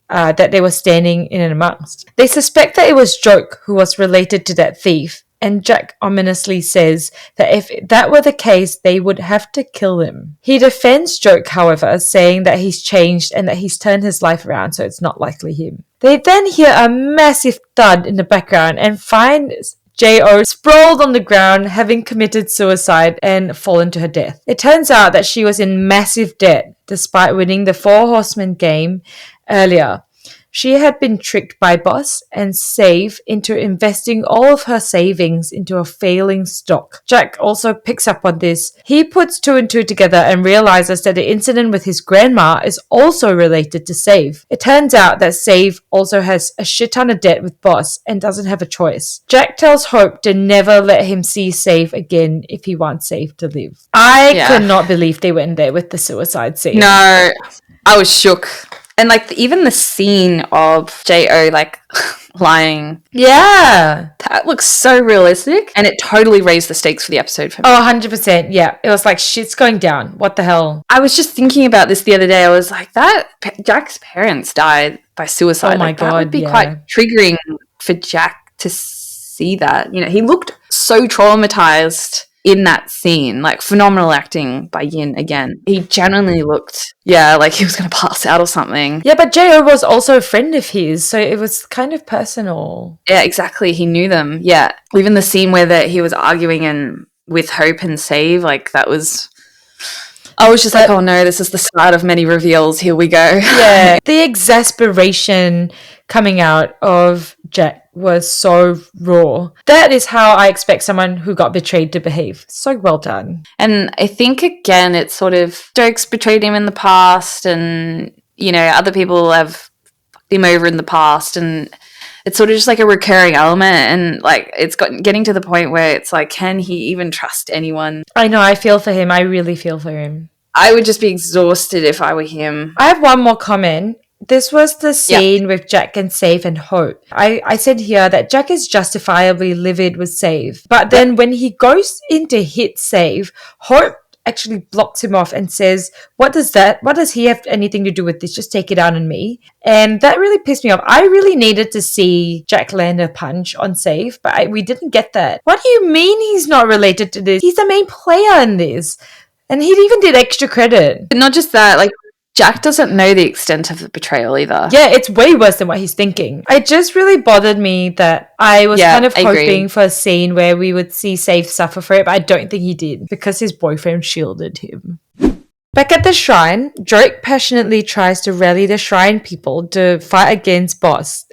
that they were standing in and amongst. They suspect that it was Joke who was related to that thief, and Jack ominously says that if that were the case, they would have to kill him. He defends Joke, however, saying that he's changed and that he's turned his life around, so it's not likely him. They then hear a massive thud in the background and find J.O. sprawled on the ground, having committed suicide and fallen to her death. It turns out that she was in massive debt despite winning the Four Horsemen game earlier. She had been tricked by Boss and Save into investing all of her savings into a failing stock. Jack also picks up on this. He puts two and two together and realizes that the incident with his grandma is also related to Save. It turns out that Save also has a shit ton of debt with Boss and doesn't have a choice. Jack tells Hope to never let him see Save again if he wants Save to live. I could not believe they went there with the suicide scene. No, I was shook. And, like, even the scene of J.O., like, lying. Yeah. That looks so realistic. And it totally raised the stakes for the episode for me. Oh, 100%. Yeah. It was like, shit's going down. What the hell? I was just thinking about this the other day. I was like, Jack's parents died by suicide. Oh, my God. That would be quite triggering for Jack to see that. You know, he looked so traumatized in that scene. Like, phenomenal acting by Yin again. He genuinely looked, like he was going to pass out or something. Yeah, but J.O. was also a friend of his, so it was kind of personal. Yeah, exactly. He knew them. Yeah. Even the scene where he was arguing with Hope and Save, like, that was... I was just like, oh no, this is the start of many reveals. Here we go. Yeah. The exasperation coming out of Jack was so raw. That is how I expect someone who got betrayed to behave. So well done. And I think, again, it's sort of Joke's betrayed him in the past and, you know, other people have fucked him over in the past, and it's sort of just like a recurring element, and like it's getting to the point where it's like, can he even trust anyone? I know, I feel for him. I really feel for him. I would just be exhausted if I were him. I have one more comment. This was the scene with Jack and Save and Hope. I said here that Jack is justifiably livid with Save. But then when he goes in to hit Save, Hope actually blocks him off and says, what does he have anything to do with this? Just take it out on me. And that really pissed me off. I really needed to see Jack land a punch on Save, but we didn't get that. What do you mean he's not related to this? He's the main player in this. And he even did extra credit. But not just that, like, Jack doesn't know the extent of the betrayal either. Yeah, it's way worse than what he's thinking. It just really bothered me that I was kind of hoping for a scene where we would see Save suffer for it, but I don't think he did because his boyfriend shielded him. Back at the shrine, Joke passionately tries to rally the shrine people to fight against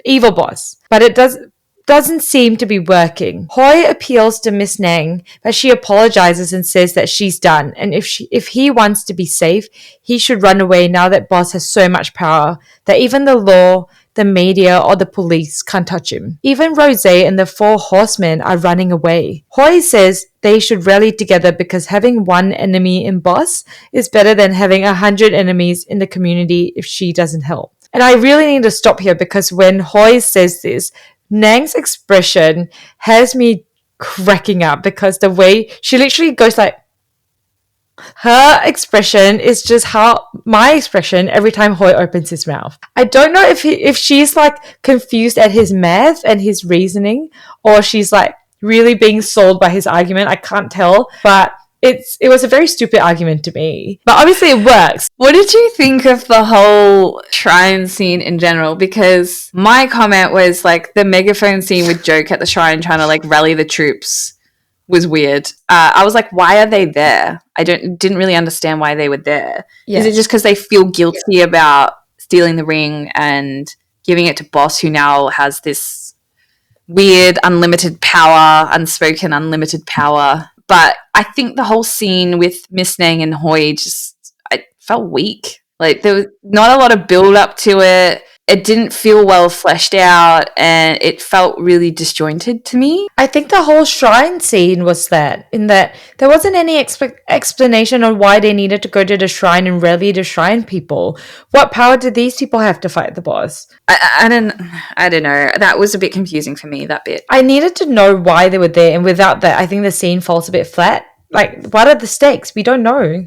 evil boss, but it doesn't seem to be working. Hoi appeals to Miss Nang, but she apologizes and says that she's done, and if he wants to be safe, he should run away now that Boss has so much power that even the law, the media, or the police can't touch him. Even Rosé and the Four Horsemen are running away. Hoi says they should rally together because having one enemy in Boss is better than having 100 enemies in the community if she doesn't help. And I really need to stop here because when Hoi says this, Nang's expression has me cracking up because the way she literally goes like, her expression is just how my expression every time Hoi opens his mouth. I don't know if she's like confused at his math and his reasoning, or she's like really being sold by his argument. I can't tell, but it was a very stupid argument to me, but obviously it works. What did you think of the whole shrine scene in general? Because my comment was like the megaphone scene with Joke at the shrine trying to like rally the troops was weird. I was like, why are they there? I didn't really understand why they were there. Yeah. Is it just because they feel guilty about stealing the ring and giving it to Boss, who now has this weird unlimited power, unspoken unlimited power? But I think the whole scene with Miss Nang and Hoi I felt weak. Like there was not a lot of build up to it. it didn't feel well fleshed out, and it felt really disjointed to me. I think the whole shrine scene was that, in that there wasn't any explanation on why they needed to go to the shrine and rally the shrine people. What power did these people have to fight the boss? I don't know. That was a bit confusing for me, that bit. I needed to know why they were there, and without that, I think the scene falls a bit flat. Like, what are the stakes? We don't know.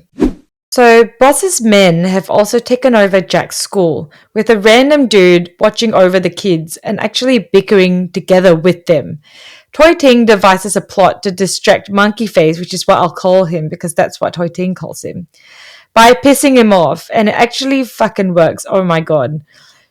So, Boss's men have also taken over Jack's school, with a random dude watching over the kids and actually bickering together with them. Toy Ting devises a plot to distract Monkey Face, which is what I'll call him because that's what Toy Ting calls him, by pissing him off, and it actually fucking works. Oh my god.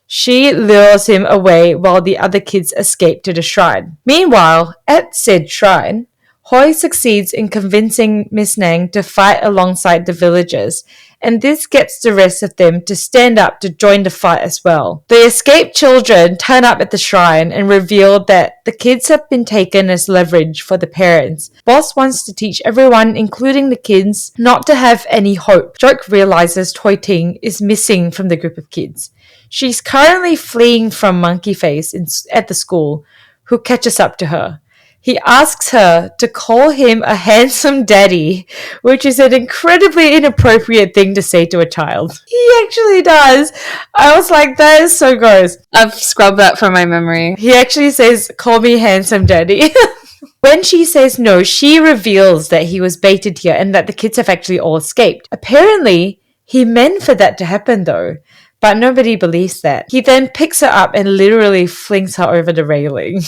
She lures him away while the other kids escape to the shrine. Meanwhile, at said shrine, Hoi succeeds in convincing Miss Nang to fight alongside the villagers, and this gets the rest of them to stand up to join the fight as well. The escaped children turn up at the shrine and reveal that the kids have been taken as leverage for the parents. Boss wants to teach everyone, including the kids, not to have any hope. Joke realizes Toy Ting is missing from the group of kids. She's currently fleeing from Monkey Face at the school, who catches up to her. He asks her to call him a handsome daddy, which is an incredibly inappropriate thing to say to a child. He actually does. I was like, that is so gross. I've scrubbed that from my memory. He actually says, call me handsome daddy. When she says no, she reveals that he was baited here and that the kids have actually all escaped. Apparently, he meant for that to happen though, but nobody believes that. He then picks her up and literally flings her over the railing.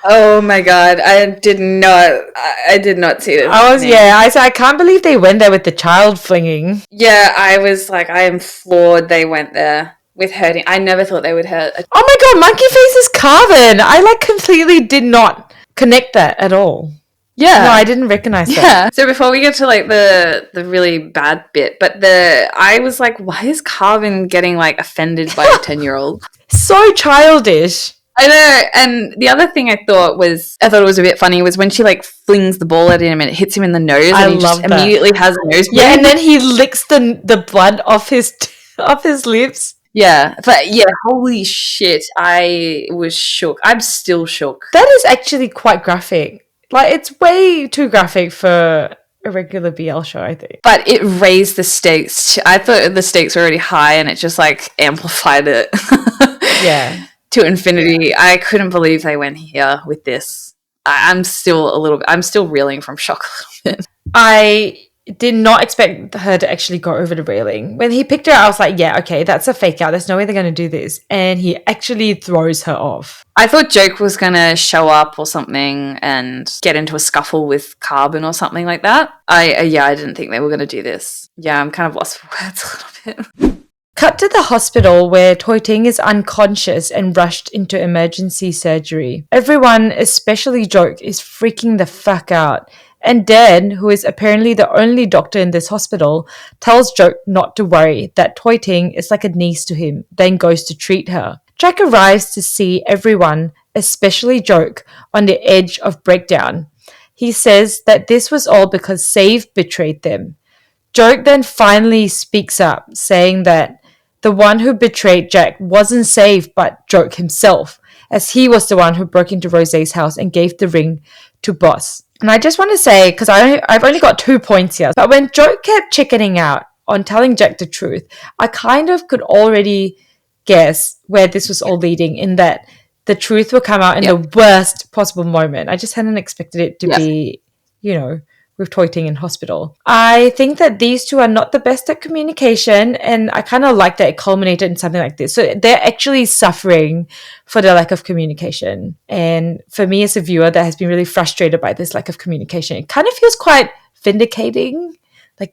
Oh my god, I did not see this. I said, I can't believe they went there with the child flinging. Yeah, I was like, I am floored they went there with hurting. I never thought they would hurt. Oh my god, Monkey Face is Carvin! I completely did not connect that at all. Yeah. No, I didn't recognize that. Yeah. So before we get to the really bad bit, I was like, why is Carvin getting offended by a 10-year-old? So childish. I know, and the other thing I thought was a bit funny was when she flings the ball at him and it hits him in the nose, and he just immediately has a nosebleed. Yeah, and then he licks the blood off his lips. Yeah, but yeah, holy shit, I was shook. I'm still shook. That is actually quite graphic. It's way too graphic for a regular BL show, I think. But it raised the stakes. I thought the stakes were already high, and it just amplified it. Yeah. To infinity. I couldn't believe they went here with this. I'm still reeling from shock a little bit. I did not expect her to actually go over the railing. When he picked her up, I was like, yeah, okay, that's a fake out. There's no way they're going to do this. And he actually throws her off. I thought Joke was going to show up or something and get into a scuffle with Carbon or something like that. I didn't think they were going to do this. Yeah, I'm kind of lost for words a little bit. Cut to the hospital where Toy Ting is unconscious and rushed into emergency surgery. Everyone, especially Joke, is freaking the fuck out. And Dan, who is apparently the only doctor in this hospital, tells Joke not to worry, that Toy Ting is like a niece to him, then goes to treat her. Jack arrives to see everyone, especially Joke, on the edge of breakdown. He says that this was all because Save betrayed them. Joke then finally speaks up, saying that the one who betrayed Jack wasn't Save but Joke himself, as he was the one who broke into Rosé's house and gave the ring to Boss. And I just want to say, because I've only got 2 points here, but when Joke kept chickening out on telling Jack the truth, I kind of could already guess where this was all leading, in that the truth would come out in the worst possible moment. I just hadn't expected it to be, with Toy Ting in hospital. I think that these two are not the best at communication, and I kind of like that it culminated in something like this. So they're actually suffering for the lack of communication. And for me as a viewer that has been really frustrated by this lack of communication, it kind of feels quite vindicating.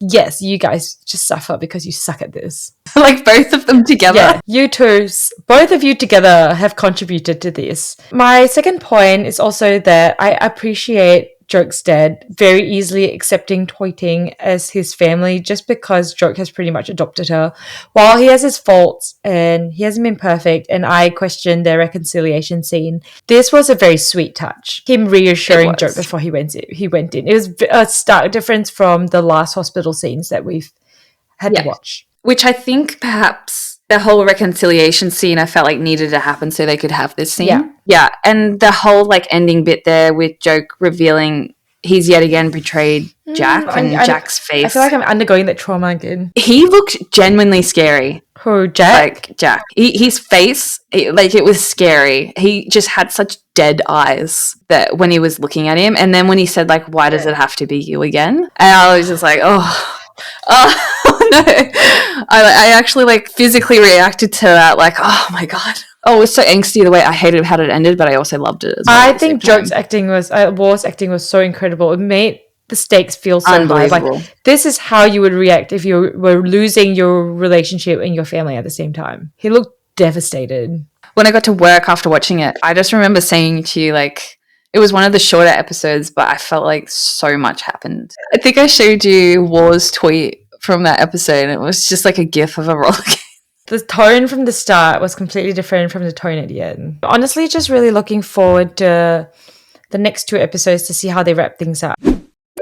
Yes, you guys just suffer because you suck at this. Both of them together. Yeah, you two, both of you together have contributed to this. My second point is also that I appreciate Joke's dad very easily accepting Toy Ting as his family, just because Joke has pretty much adopted her. While he has his faults and he hasn't been perfect, and I question their reconciliation scene, this was a very sweet touch. Him reassuring Joke before he went in. It was a stark difference from the last hospital scenes that we've had to watch. Which I think perhaps The whole reconciliation scene I felt like needed to happen so they could have this scene. Yeah. Yeah. And the whole like ending bit there with Joke revealing he's yet again betrayed Jack and Jack's face. I feel like I'm undergoing that trauma again. He looked genuinely scary. Who, Jack? Like Jack. His face, it was scary. He just had such dead eyes that when he was looking at him. And then when he said like, why does it have to be you again? And I was just like, oh no. I actually like physically reacted to that, like, oh my God. Oh, it was so angsty the way I hated how it ended, but I also loved it as well. I think Joke's acting War's acting was so incredible. It made the stakes feel so high. Like, this is how you would react if you were losing your relationship and your family at the same time. He looked devastated. When I got to work after watching it, I just remember saying to you, like, it was one of the shorter episodes, but I felt like so much happened. I think I showed you War's tweet from that episode, and it was just like a gif of a roller coaster. The tone from the start was completely different from the tone at the end. Honestly, just really looking forward to the next 2 episodes to see how they wrap things up.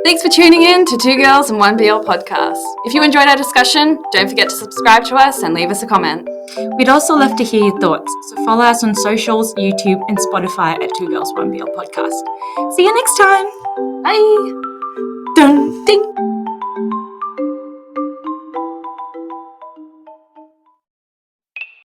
Thanks for tuning in to Two Girls and One BL podcast. If you enjoyed our discussion, don't forget to subscribe to us and leave us a comment. We'd also love to hear your thoughts, so follow us on socials, YouTube and Spotify at Two Girls One BL podcast. See you next time. Bye.